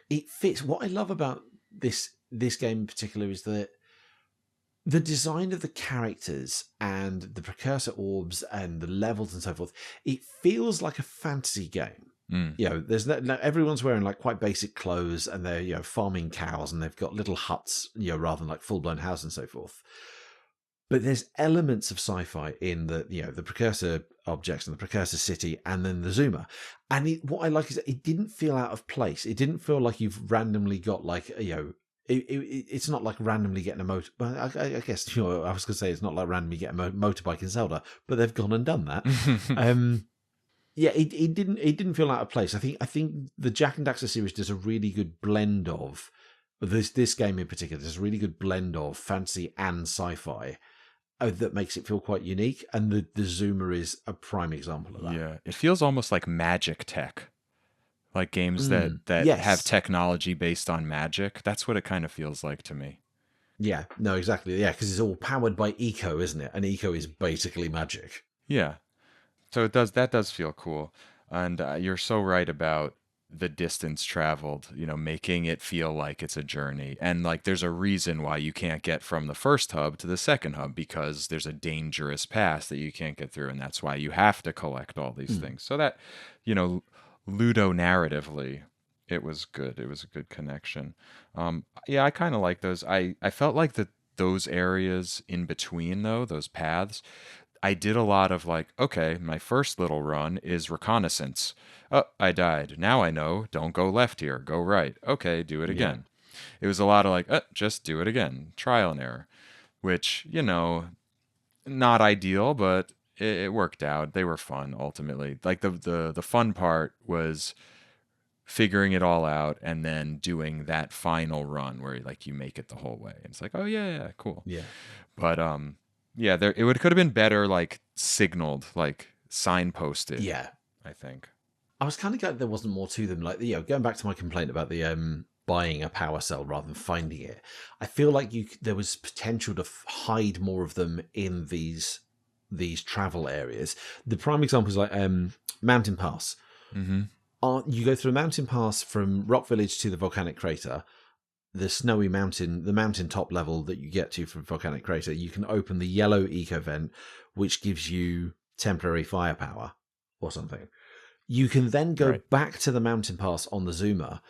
it fits. What I love about this game in particular is that the design of the characters and the precursor orbs and the levels and so forth, it feels like a fantasy game. Mm. There's everyone's wearing like quite basic clothes, and they're farming cows, and they've got little huts, rather than like full blown houses and so forth. But there's elements of sci-fi in the precursor objects and the precursor city, and then the Zoomer. And what I like is that it didn't feel out of place. It didn't feel like you've randomly got like it's not like randomly getting a motor. Well, I guess I was going to say it's not like randomly getting a motorbike in Zelda, but they've gone and done that. Yeah, it didn't feel out of place. I think the Jak and Daxter series does a really good blend of this game in particular. Does a really good blend of fantasy and sci-fi that makes it feel quite unique. And the Zoomer is a prime example of that. Yeah, it feels almost like magic tech, like games that have Yes. technology based on magic. That's what it kind of feels like to me. Yeah. No. Exactly. Yeah. Because it's all powered by eco, isn't it? And eco is basically magic. Yeah. So that does feel cool. And you're so right about the distance traveled, making it feel like it's a journey. And like there's a reason why you can't get from the first hub to the second hub, because there's a dangerous pass that you can't get through, and that's why you have to collect all these things. So that, you know, ludo narratively, it was good. It was a good connection. Yeah, I kind of like those. I felt like those areas in between though, those paths, I did a lot of like, okay, my first little run is reconnaissance. Oh, I died. Now I know, don't go left here, go right. Okay, do it Yeah. again. It was a lot of like, just do it again. Trial and error, which, not ideal, but it worked out. They were fun ultimately. Like the fun part was figuring it all out and then doing that final run where like you make it the whole way. And it's like, oh yeah, cool. Yeah. But yeah, could have been better like signaled, like signposted, Yeah. I think. I was kind of glad there wasn't more to them. Like, going back to my complaint about the buying a power cell rather than finding it, I feel like there was potential to hide more of them in these travel areas. The prime example is like Mountain Pass. Mm-hmm. You go through a mountain pass from Rock Village to the volcanic crater. The snowy mountain, the mountain top level that you get to from volcanic crater, you can open the yellow eco vent, which gives you temporary firepower or something. You can then go back to the mountain pass on the Zoomer.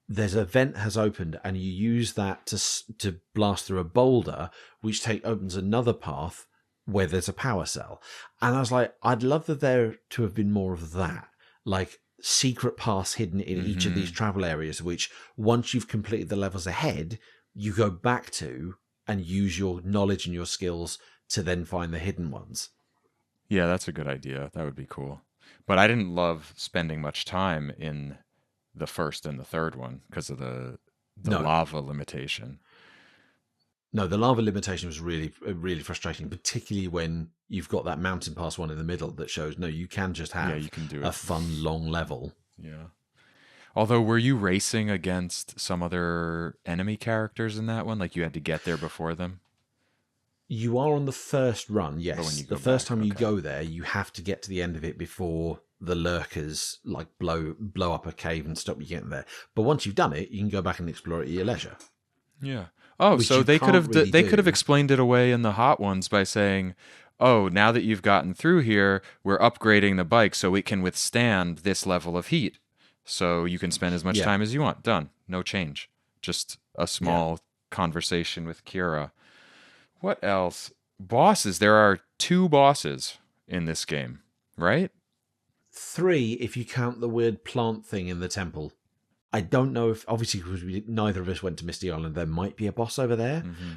There's a vent has opened, and you use that to blast through a boulder, which opens another path where there's a power cell. And I was like, I'd love there to have been more of that, like secret paths hidden in each of these travel areas, which once you've completed the levels ahead, you go back to and use your knowledge and your skills to then find the hidden ones. Yeah, that's a good idea. That would be cool. But I didn't love spending much time in the first and the third one because of the No. lava limitation. No, the lava limitation was really, really frustrating, particularly when you've got that mountain pass one in the middle that shows, no, you can just have you can do a it. fun, long level. Yeah. Although, were you racing against some other enemy characters in that one? Like you had to get there before them? You are on the first run, yes. When you The go first back, time you okay. go there, you have to get to the end of it before the lurkers like blow up a cave and stop you getting there. But once you've done it, you can go back and explore it at your leisure. Yeah. Oh, Which so you they could can't have really they could have do. explained it away in the hot ones by saying, "Oh, now that you've gotten through here, we're upgrading the bike so it can withstand this level of heat. So you can spend as much Yeah, time as you want. Done. No change. Just a yeah. small conversation with Kira." What else? Bosses. There are 2 bosses in this game, right? 3 if you count the weird plant thing in the temple. I don't know if, obviously, because neither of us went to Misty Island, there might be a boss over there. Mm-hmm.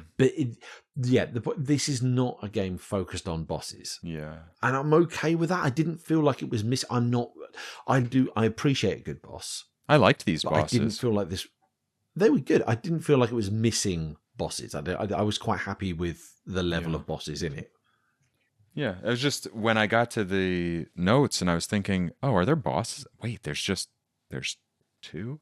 But this is not a game focused on bosses. Yeah. And I'm okay with that. I didn't feel like it was I appreciate a good boss, I liked these but I didn't bosses. feel like this. They were good. I didn't feel like it was missing bosses. I was quite happy with the level Yeah. of bosses in it. Yeah, it was just when I got to the notes and I was thinking, oh, are there bosses? Wait, there's 2.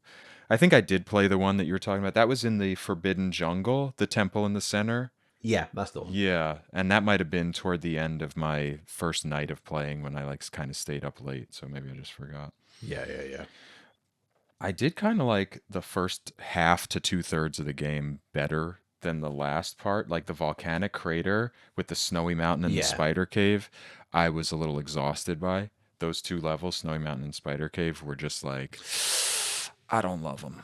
I think I did play the one that you were talking about. That was in the Forbidden Jungle, the temple in the center. Yeah, that's the one. Yeah, and that might have been toward the end of my first night of playing when I like kind of stayed up late, so maybe I just forgot. Yeah. I did kind of like the first half to 2/3 of the game better than the last part, like the volcanic crater with the snowy mountain and the Yeah. spider cave. I was a little exhausted by, those two levels, Snowy Mountain and Spider Cave, were just like, I don't love them.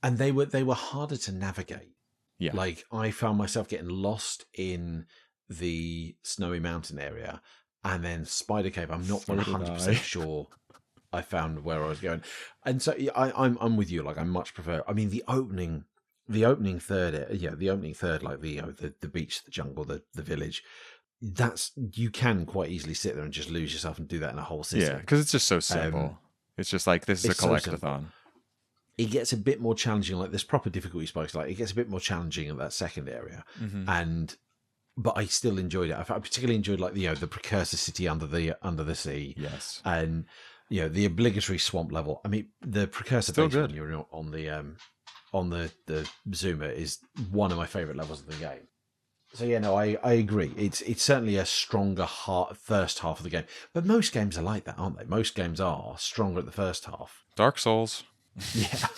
And they were harder to navigate. Yeah. Like, I found myself getting lost in the Snowy Mountain area, and then Spider Cave, I'm not So did 100% I. sure I found where I was going. And so yeah, I'm with you. Like, I much prefer. I mean, the opening third, the opening third, like the beach, the jungle, the village. That's, you can quite easily sit there and just lose yourself and do that in a whole Yeah, sitting. because it's just so Um, simple. It's just like this is a it's so simple. collectathon. It gets a bit more challenging. Like, there's proper difficulty spikes. Like, it gets a bit more challenging in that second area, Hmm. and but I still enjoyed it. I particularly enjoyed, like, the precursor city under the sea, Yes. and the obligatory swamp level. I mean, the precursor Still base when good. you're on the zoomer is one of my favorite levels of the game. So yeah, no, I agree. It's certainly a stronger first half of the game, but most games are like that, aren't they? Most games are stronger at the first half. Dark Souls. Yeah,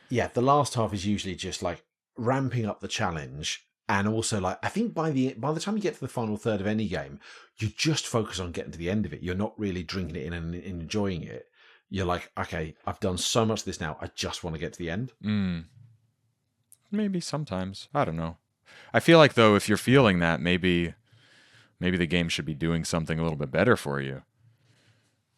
yeah. The last half is usually just like ramping up the challenge, and also, like, I think by the time you get to the final third of any game, you just focus on getting to the end of it. You're not really drinking it in and enjoying it. You're like, okay, I've done so much of this now. I just want to get to the end. Mm, maybe sometimes. I don't know. I feel like though, if you're feeling that, maybe the game should be doing something a little bit better for you.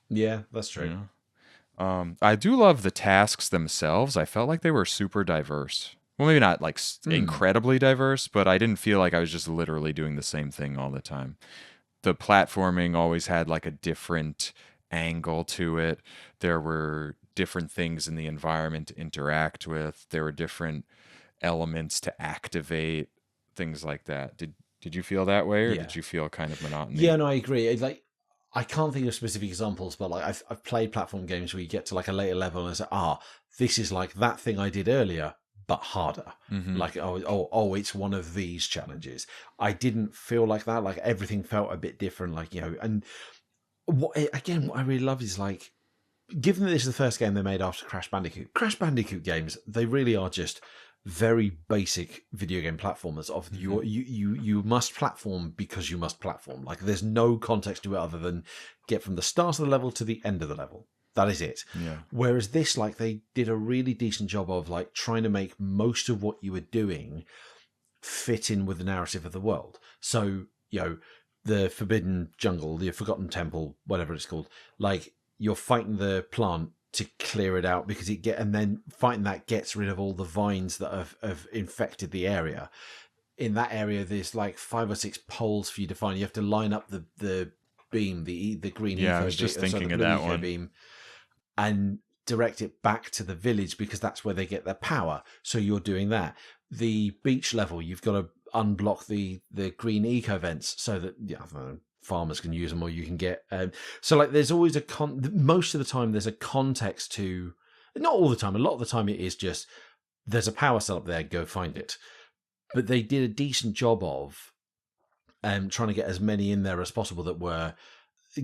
Yeah, that's You true. know. I do love the tasks themselves. I felt like they were super diverse. Well, maybe not like Hmm. incredibly diverse, but I didn't feel like I was just literally doing the same thing all the time. The platforming always had like a different angle to it. There were different things in the environment to interact with. There were different elements to activate, things like that. Did you feel that way, or Yeah. did you feel kind of Yeah, monotony? no, I agree. Like, I can't think of specific examples, but like, I've played platform games where you get to like a later level and it's like, this is like that thing I did earlier, but harder. Mm-hmm. Like, oh, it's one of these challenges. I didn't feel like that. Like, everything felt a bit different. Like, and what I really love is, like, given that this is the first game they made after Crash Bandicoot games, they really are just very basic video game platformers. Of Mm-hmm. you must platform because you must platform. Like, there's no context to it other than get from the start of the level to the end of the level. That is it. Yeah. Whereas this, like, they did a really decent job of, like, trying to make most of what you were doing fit in with the narrative of the world. So, the Forbidden Jungle, the Forgotten Temple, whatever it's called, like, you're fighting the plant to clear it out because and then fighting that gets rid of all the vines that have infected the area. In that area, there's like 5 or 6 poles for you to find. You have to line up the beam, the green Yeah, I eco was beam, just sorry, the thinking of blue that eco one. beam, and direct it back to the village because that's where they get their power. So you're doing that. The beach level, you've got to unblock the green eco vents so that, I don't know, farmers can use them, or you can get. So, like, there's always most of the time there's a context to. Not all the time. A lot of the time it is just there's a power cell up there, go find it. But they did a decent job of trying to get as many in there as possible that were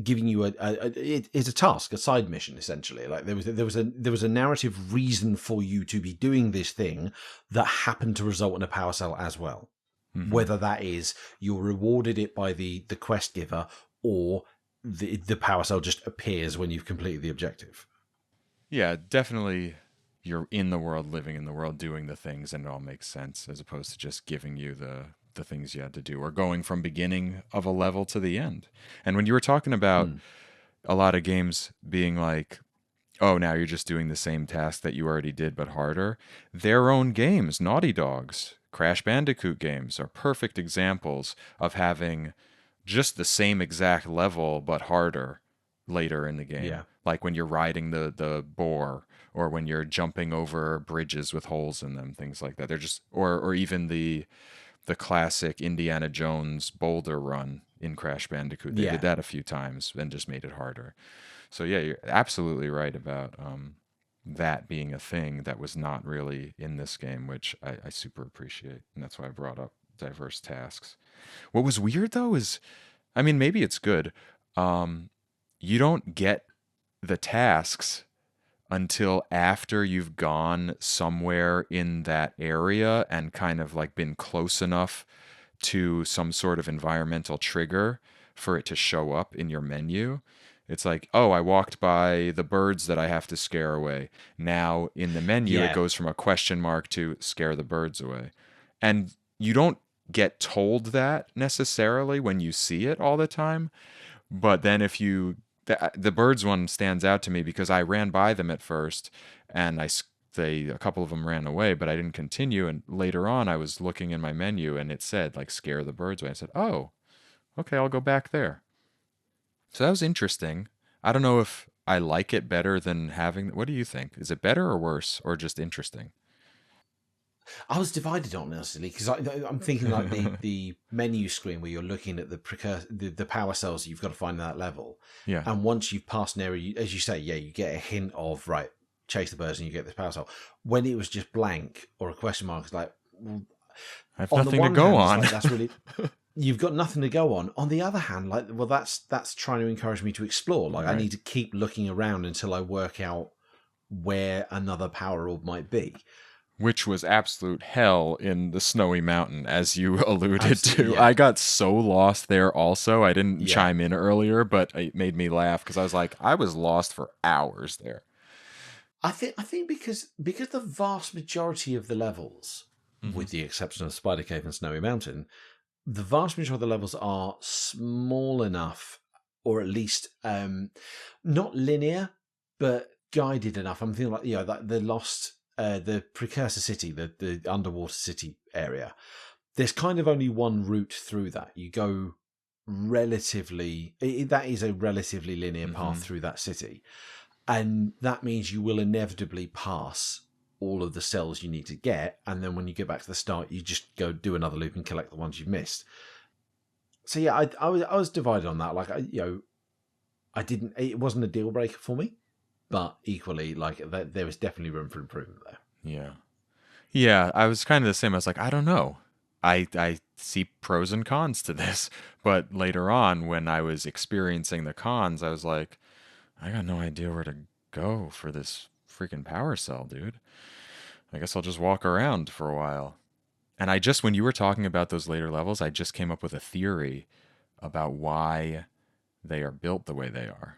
giving you it's a task, a side mission, essentially. Like, there was a narrative reason for you to be doing this thing that happened to result in a power cell as well. Mm-hmm. Whether that is you're rewarded it by the quest giver, or the power cell just appears when you've completed the objective. Yeah, definitely. You're in the world, living in the world, doing the things, and it all makes sense as opposed to just giving you the things you had to do or going from beginning of a level to the end. And when you were talking about Hmm. a lot of games being like, oh, now you're just doing the same task that you already did but harder, their own games, Naughty Dog's Crash Bandicoot games, are perfect examples of having just the same exact level but harder later in the game. Yeah. Like when you're riding the boar, or when you're jumping over bridges with holes in them, things like that. They're just, or even the classic Indiana Jones boulder run in Crash Bandicoot. They did Yeah. that a few times and just made it harder. So yeah, you're absolutely right about that being a thing that was not really in this game, which I super appreciate, and that's why I brought up diverse tasks. What was weird though is, I mean, maybe it's good. Um, you don't get the tasks until after you've gone somewhere in that area and kind of like been close enough to some sort of environmental trigger for it to show up in your menu. It's like, oh, I walked by the birds that I have to scare away. Now in the menu, it Yeah. goes from a question mark to scare the birds away. And you don't get told that necessarily when you see it all the time. But then if you, the birds one stands out to me because I ran by them at first and a couple of them ran away, but I didn't continue. And later on, I was looking in my menu and it said, like, scare the birds away. I said, oh, okay, I'll go back there. So that was interesting. I don't know if I like it better than having. What do you think? Is it better or worse or just interesting? I was divided on it, honestly, because I'm thinking like the menu screen where you're looking at the power cells you've got to find that level, Yeah. and once you've passed an area, as you say, yeah, you get a hint of right, chase the birds and you get this power cell. When it was just blank or a question mark, it's like, well, I have on the nothing to one go hand, on. it's like, that's really you've got nothing to go on. On the other hand, like, well, that's trying to encourage me to explore. Like, I Right. need to keep looking around until I work out where another power orb might be. Which was absolute hell in the snowy mountain, as you alluded Absolutely, to. yeah. I got so lost there also. I didn't Yeah. chime in earlier, but it made me laugh because I was like, I was lost for hours there. I think because the vast majority of the levels, Hmm. with the exception of Spider Cave and Snowy Mountain, the vast majority of the levels are small enough, or at least not linear, but guided enough. I'm feeling like, that the Lost, the Precursor City, the underwater city area. There's kind of only one route through that. You go that is a relatively linear path Hmm. through that city. And that means you will inevitably pass all of the cells you need to get. And then when you get back to the start, you just go do another loop and collect the ones you've missed. So yeah, I was divided on that. Like, I didn't, it wasn't a deal breaker for me, but equally, like, there was definitely room for improvement there. Yeah. Yeah, I was kind of the same. I was like, I don't know. I see pros and cons to this. But later on, when I was experiencing the cons, I was like, I got no idea where to go for this freaking power cell, dude. I guess I'll just walk around for a while. And when you were talking about those later levels, I just came up with a theory about why they are built the way they are.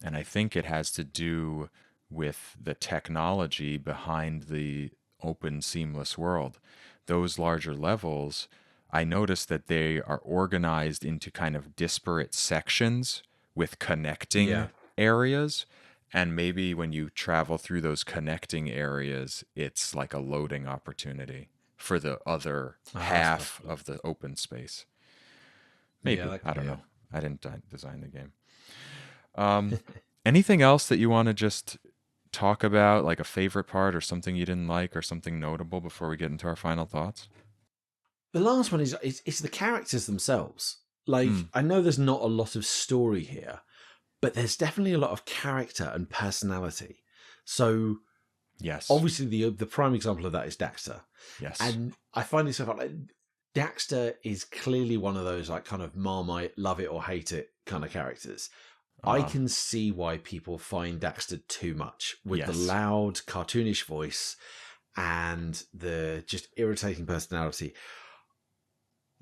And I think it has to do with the technology behind the open, seamless world. Those larger levels, I noticed that they are organized into kind of disparate sections with Yeah. connecting areas. And maybe when you travel through those connecting areas, it's like a loading opportunity for the other That's half possible. of the open space. Yeah, Maybe. that I could be don't it. know. I didn't design the game. Um, Anything else that you want to just talk about, like a favorite part or something you didn't like or something notable before we get into our final thoughts? The last one is it's the characters themselves. Hmm. Like, I know there's not a lot of story here, but there's definitely a lot of character and personality. So Yes. obviously the prime example of that is Daxter. Yes. And I find this so fun. Like, Daxter is clearly one of those, like, kind of Marmite, love it or hate it kind of characters. I Uh, can see why people find Daxter too much with the yes. loud, cartoonish voice and the just irritating personality.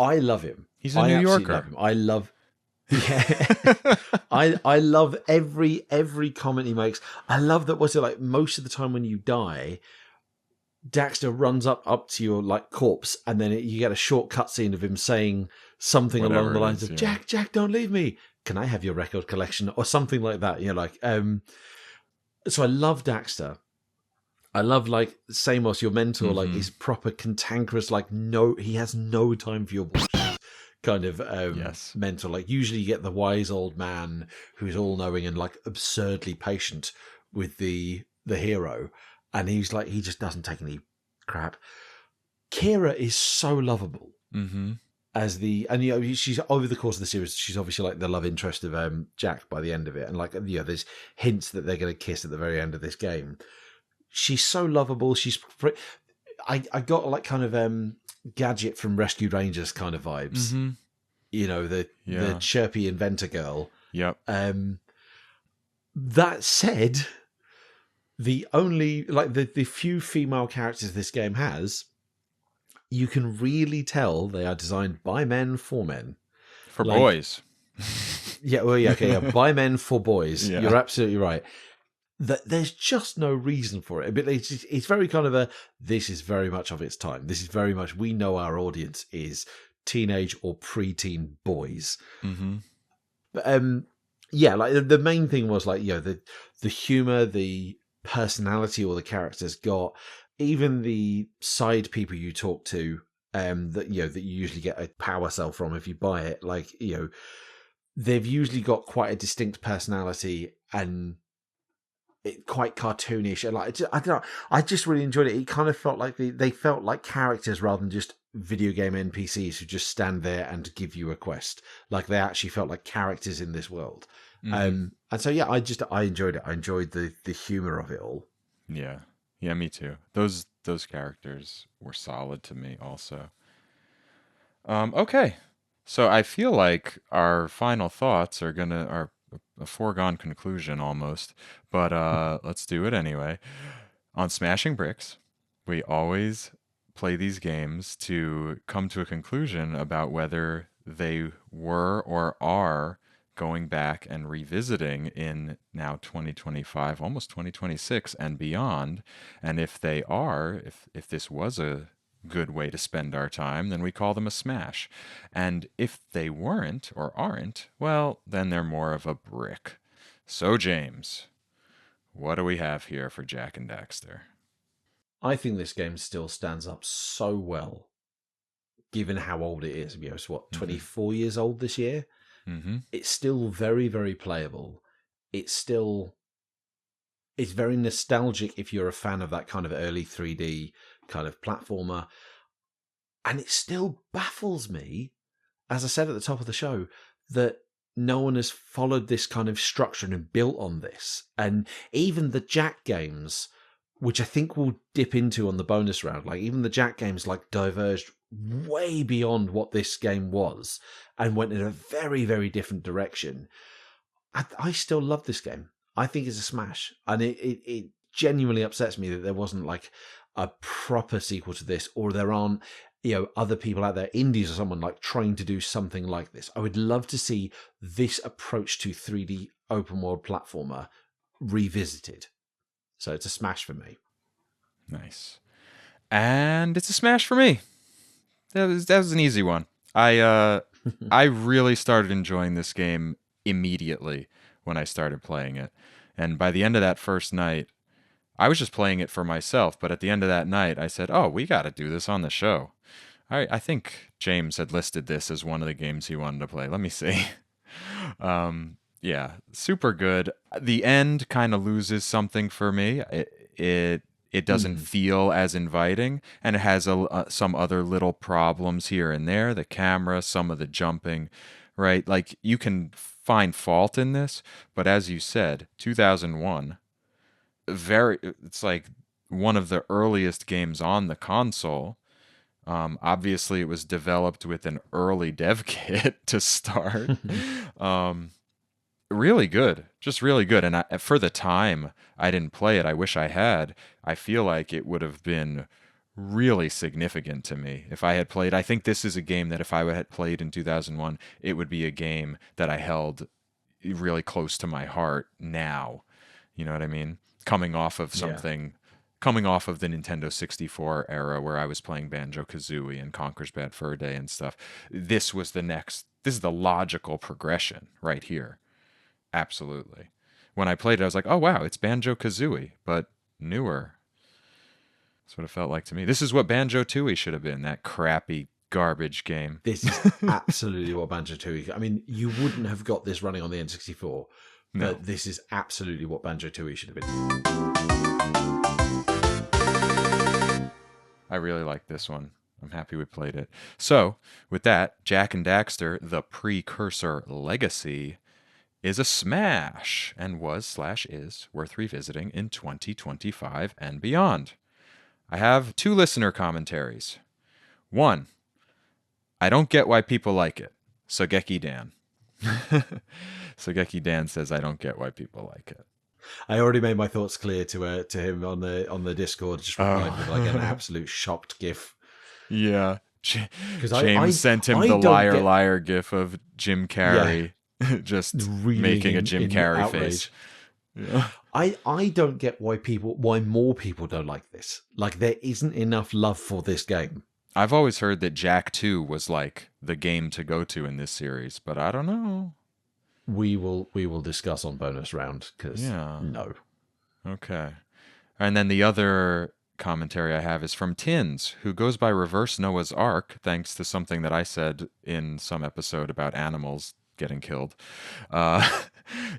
I love him. He's a I New absolutely love Yorker. him. I love, yeah. I love every comment he makes. I love that. What's it like? Most of the time when you die, Daxter runs up to your, like, corpse, and then you get a short cutscene of him saying something along Whatever the it lines is, of yeah. Jack, don't leave me. Can I have your record collection or something like that? So I love Daxter. I love, like, same as your mentor, like, Hmm. is proper cantankerous, like, no, he has no time for your bullshit kind of Yes. mentor. Like, usually you get the wise old man who's all knowing and, like, absurdly patient with the hero, and he's like, he just doesn't take any crap. Kira is so lovable Hmm. as she's, over the course of the series, she's obviously like the love interest of Jack by the end of it, and, like, there's hints that they're going to kiss at the very end of this game. She's so lovable. I got, like, kind of Gadget from Rescue Rangers kind of vibes. Hmm. The Yeah. chirpy inventor girl. Yep. That said, the only, like, the few female characters this game has, you can really tell they are designed by men for men. For Like, boys. Yeah, well, yeah, okay, yeah. By men for boys. Yeah. You're absolutely right. That there's just no reason for it. But it's very kind of this is very much of its time. This is very much, we know our audience is teenage or preteen boys. Mm-hmm. But yeah, like the main thing was like, the humor, the personality all the characters got, even the side people you talk to, that that you usually get a power cell from if you buy it, like, they've usually got quite a distinct personality and quite cartoonish, and like I don't know, I just really enjoyed it. It kind of felt like they felt like characters rather than just video game NPCs who just stand there and give you a quest. Like they actually felt like characters in this world. Mm-hmm. And so yeah, I enjoyed it. I enjoyed the humor of it all. Yeah. Yeah, me too. Those characters were solid to me also. Okay. So I feel like our final thoughts are a foregone conclusion almost, but let's do it anyway. On Smashing Bricks, we always play these games to come to a conclusion about whether they were or are going back and revisiting in now 2025, almost 2026 and beyond. And if they are, if this was a good way to spend our time, then we call them a smash. And if they weren't or aren't, well, then they're more of a brick. So, James, what do we have here for Jak and Daxter? I think this game still stands up so well, given how old it is. It's what, Mm-hmm. 24 years old this year. Mm-hmm. It's still very, very playable. It's still it's very nostalgic if you're a fan of that kind of early 3D kind of platformer. And it still baffles me, as I said at the top of the show, that no one has followed this kind of structure and built on this. And even the Jak games, which I think we'll dip into on the bonus round, like even the Jak games like diverged way beyond what this game was and went in a very, very different direction. I still love this game. I think it's a smash. And it genuinely upsets me that there wasn't like a proper sequel to this, or there aren't, other people out there, indies or someone like trying to do something like this. I would love to see this approach to 3D open world platformer revisited. So it's a smash for me. Nice. And it's a smash for me. That was an easy one. I really started enjoying this game immediately when I started playing it. And by the end of that first night, I was just playing it for myself, but at the end of that night I said, "Oh, we got to do this on the show." I think James had listed this as one of the games he wanted to play. Let me see. Yeah, super good. The end kind of loses something for me. It doesn't feel as inviting, and it has some other little problems here and there. The camera, some of the jumping, right? Like you can find fault in this, but as you said, 2001, it's like one of the earliest games on the console. Obviously, it was developed with an early dev kit to start. Um, Really good, just really good. And for the time I didn't play it, I wish I had. I feel like it would have been really significant to me if I had played. I think this is a game that if I had played in 2001, it would be a game that I held really close to my heart now. You know what I mean? Coming off of Yeah. something, coming off of the Nintendo 64 era where I was playing Banjo Kazooie and Conker's Bad Fur Day and stuff. This is the logical progression right here. Absolutely. When I played it, I was like, oh, wow, it's Banjo Kazooie, but newer. That's what it felt like to me. This is what Banjo Tooie should have been, that crappy garbage game. This is absolutely what Banjo Tooie. I mean, you wouldn't have got this running on the N64, No. but this is absolutely what Banjo Tooie should have been. I really like this one. I'm happy we played it. So, with that, Jak and Daxter, the Precursor Legacy, is a smash and was/is worth revisiting in 2025 and beyond. I have two listener commentaries. One, I don't get why people like it. Sogeki Dan. Sogeki Dan says I don't get why people like it. I already made my thoughts clear to him on the Discord. Just replied with like an absolute shocked gif. Yeah. Because James sent him I the don't liar get, liar gif of Jim Carrey Just reeling making a Jim in Carrey face. outrage. Yeah. I don't get why more people don't like this. Like, there isn't enough love for this game. I've always heard that Jak 2 was like the game to go to in this series, but I don't know. We will discuss on bonus round, because Yeah. no. Okay. And then the other commentary I have is from Tins, who goes by Reverse Noah's Ark, thanks to something that I said in some episode about animals getting killed. Uh,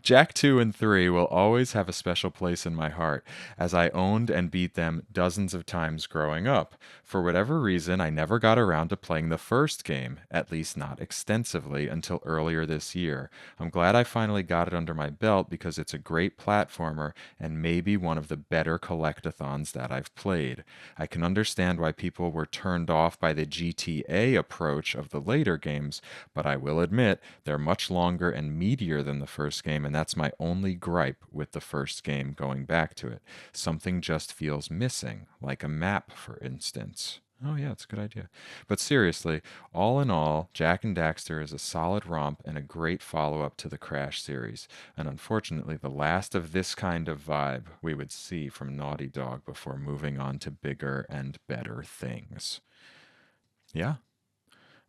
Jak 2 and 3 will always have a special place in my heart, as I owned and beat them dozens of times growing up. For whatever reason, I never got around to playing the first game, at least not extensively, until earlier this year. I'm glad I finally got it under my belt because it's a great platformer and maybe one of the better collectathons that I've played. I can understand why people were turned off by the GTA approach of the later games, but I will admit they're much longer and meatier than the first game, and that's my only gripe with the first game going back to it. Something just feels missing, like a map, for instance. Oh, yeah, it's a good idea. But seriously, all in all, Jak and Daxter is a solid romp and a great follow up to the Crash series, and unfortunately, the last of this kind of vibe we would see from Naughty Dog before moving on to bigger and better things. Yeah.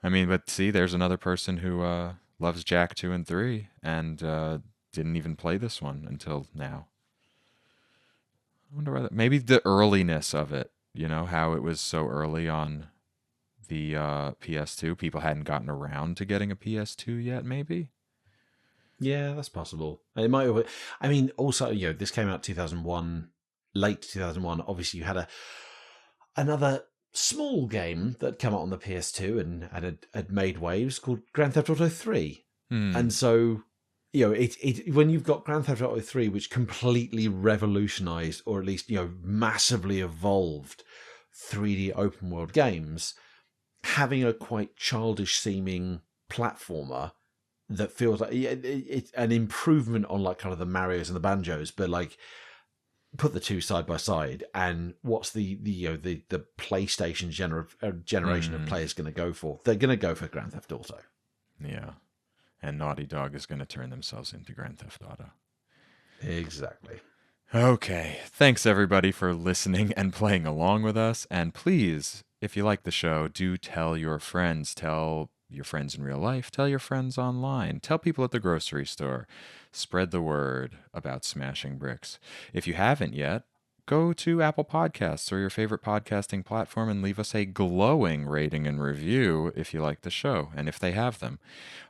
I mean, but see, there's another person who loves Jak 2 and 3 and didn't even play this one until now. I wonder why maybe the earliness of it, how it was so early on the PS2. People hadn't gotten around to getting a PS2 yet, maybe? Yeah, that's possible. It might have. I mean, also, this came out 2001, late 2001. Obviously, you had another small game that came out on the PS2 and had made waves called Grand Theft Auto 3. Hmm. And so, it when you've got Grand Theft Auto 3, which completely revolutionized, or at least, massively evolved 3D open world games, having a quite childish seeming platformer that feels like it's an improvement on like kind of the Marios and the Banjos, but like put the two side by side, and what's the PlayStation generation of players going to go for? They're going to go for Grand Theft Auto. Yeah. And Naughty Dog is going to turn themselves into Grand Theft Auto. Exactly. Okay. Thanks, everybody, for listening and playing along with us. And please, if you like the show, do tell your friends. Tell your friends in real life. Tell your friends online. Tell people at the grocery store. Spread the word about Smashing Bricks. If you haven't yet, go to Apple Podcasts or your favorite podcasting platform and leave us a glowing rating and review if you like the show and if they have them.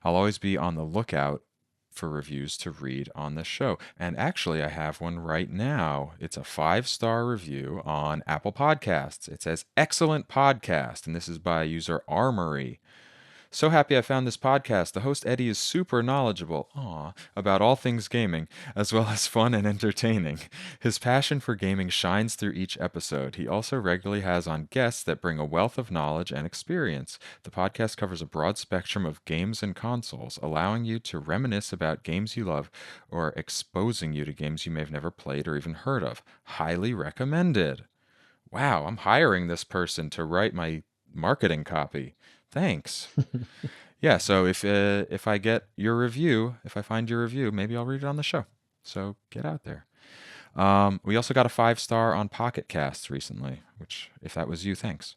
I'll always be on the lookout for reviews to read on the show. And actually, I have one right now. It's a 5-star review on Apple Podcasts. It says, "Excellent podcast," and this is by user Armory. "So happy I found this podcast. The host Eddie is super knowledgeable, about all things gaming, as well as fun and entertaining. His passion for gaming shines through each episode. He also regularly has on guests that bring a wealth of knowledge and experience. The podcast covers a broad spectrum of games and consoles, allowing you to reminisce about games you love or exposing you to games you may have never played or even heard of. Highly recommended." Wow, I'm hiring this person to write my marketing copy. Thanks. Yeah, so if I get your review, if I find your review, maybe I'll read it on the show. So get out there. We also got a 5-star on Pocket Casts recently, which, if that was you, thanks.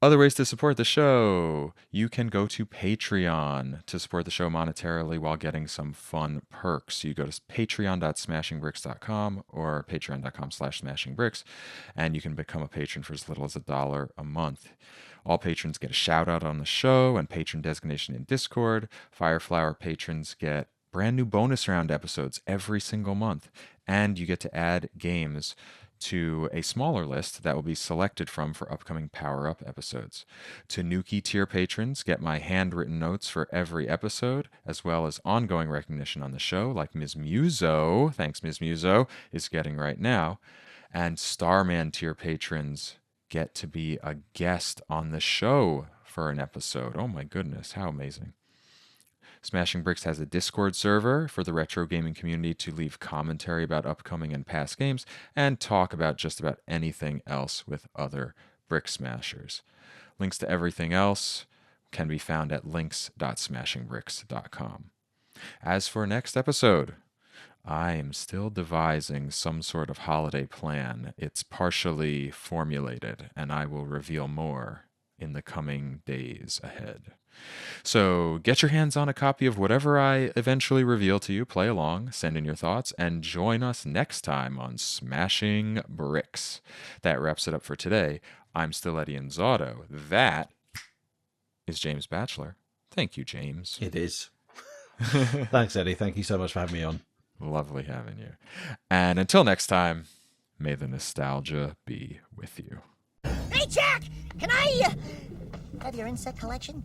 Other ways to support the show. You can go to Patreon to support the show monetarily while getting some fun perks. You go to patreon.smashingbricks.com or patreon.com/smashingbricks, and you can become a patron for as little as $1 a month. All patrons get a shout out on the show and patron designation in Discord. Fireflower patrons get brand new bonus round episodes every single month, and you get to add games to a smaller list that will be selected from for upcoming power-up episodes. Tanuki tier patrons get my handwritten notes for every episode, as well as ongoing recognition on the show, like Ms. Muso, thanks Ms. Muso, is getting right now. And Starman tier patrons get to be a guest on the show for an episode. Oh my goodness, how amazing. Smashing Bricks has a Discord server for the retro gaming community to leave commentary about upcoming and past games and talk about just about anything else with other Brick Smashers. Links to everything else can be found at links.smashingbricks.com. As for next episode, I am still devising some sort of holiday plan. It's partially formulated, and I will reveal more in the coming days ahead. So get your hands on a copy of whatever I eventually reveal to you, play along, send in your thoughts, and join us next time on Smashing Bricks. That wraps it up for today. I'm still Eddie Inzauto. That is James Batchelor. Thank you, James. It is. Thanks, Eddie. Thank you so much for having me on. Lovely having you. And until next time, may the nostalgia be with you. Hey, Jack! Can I have your insect collection?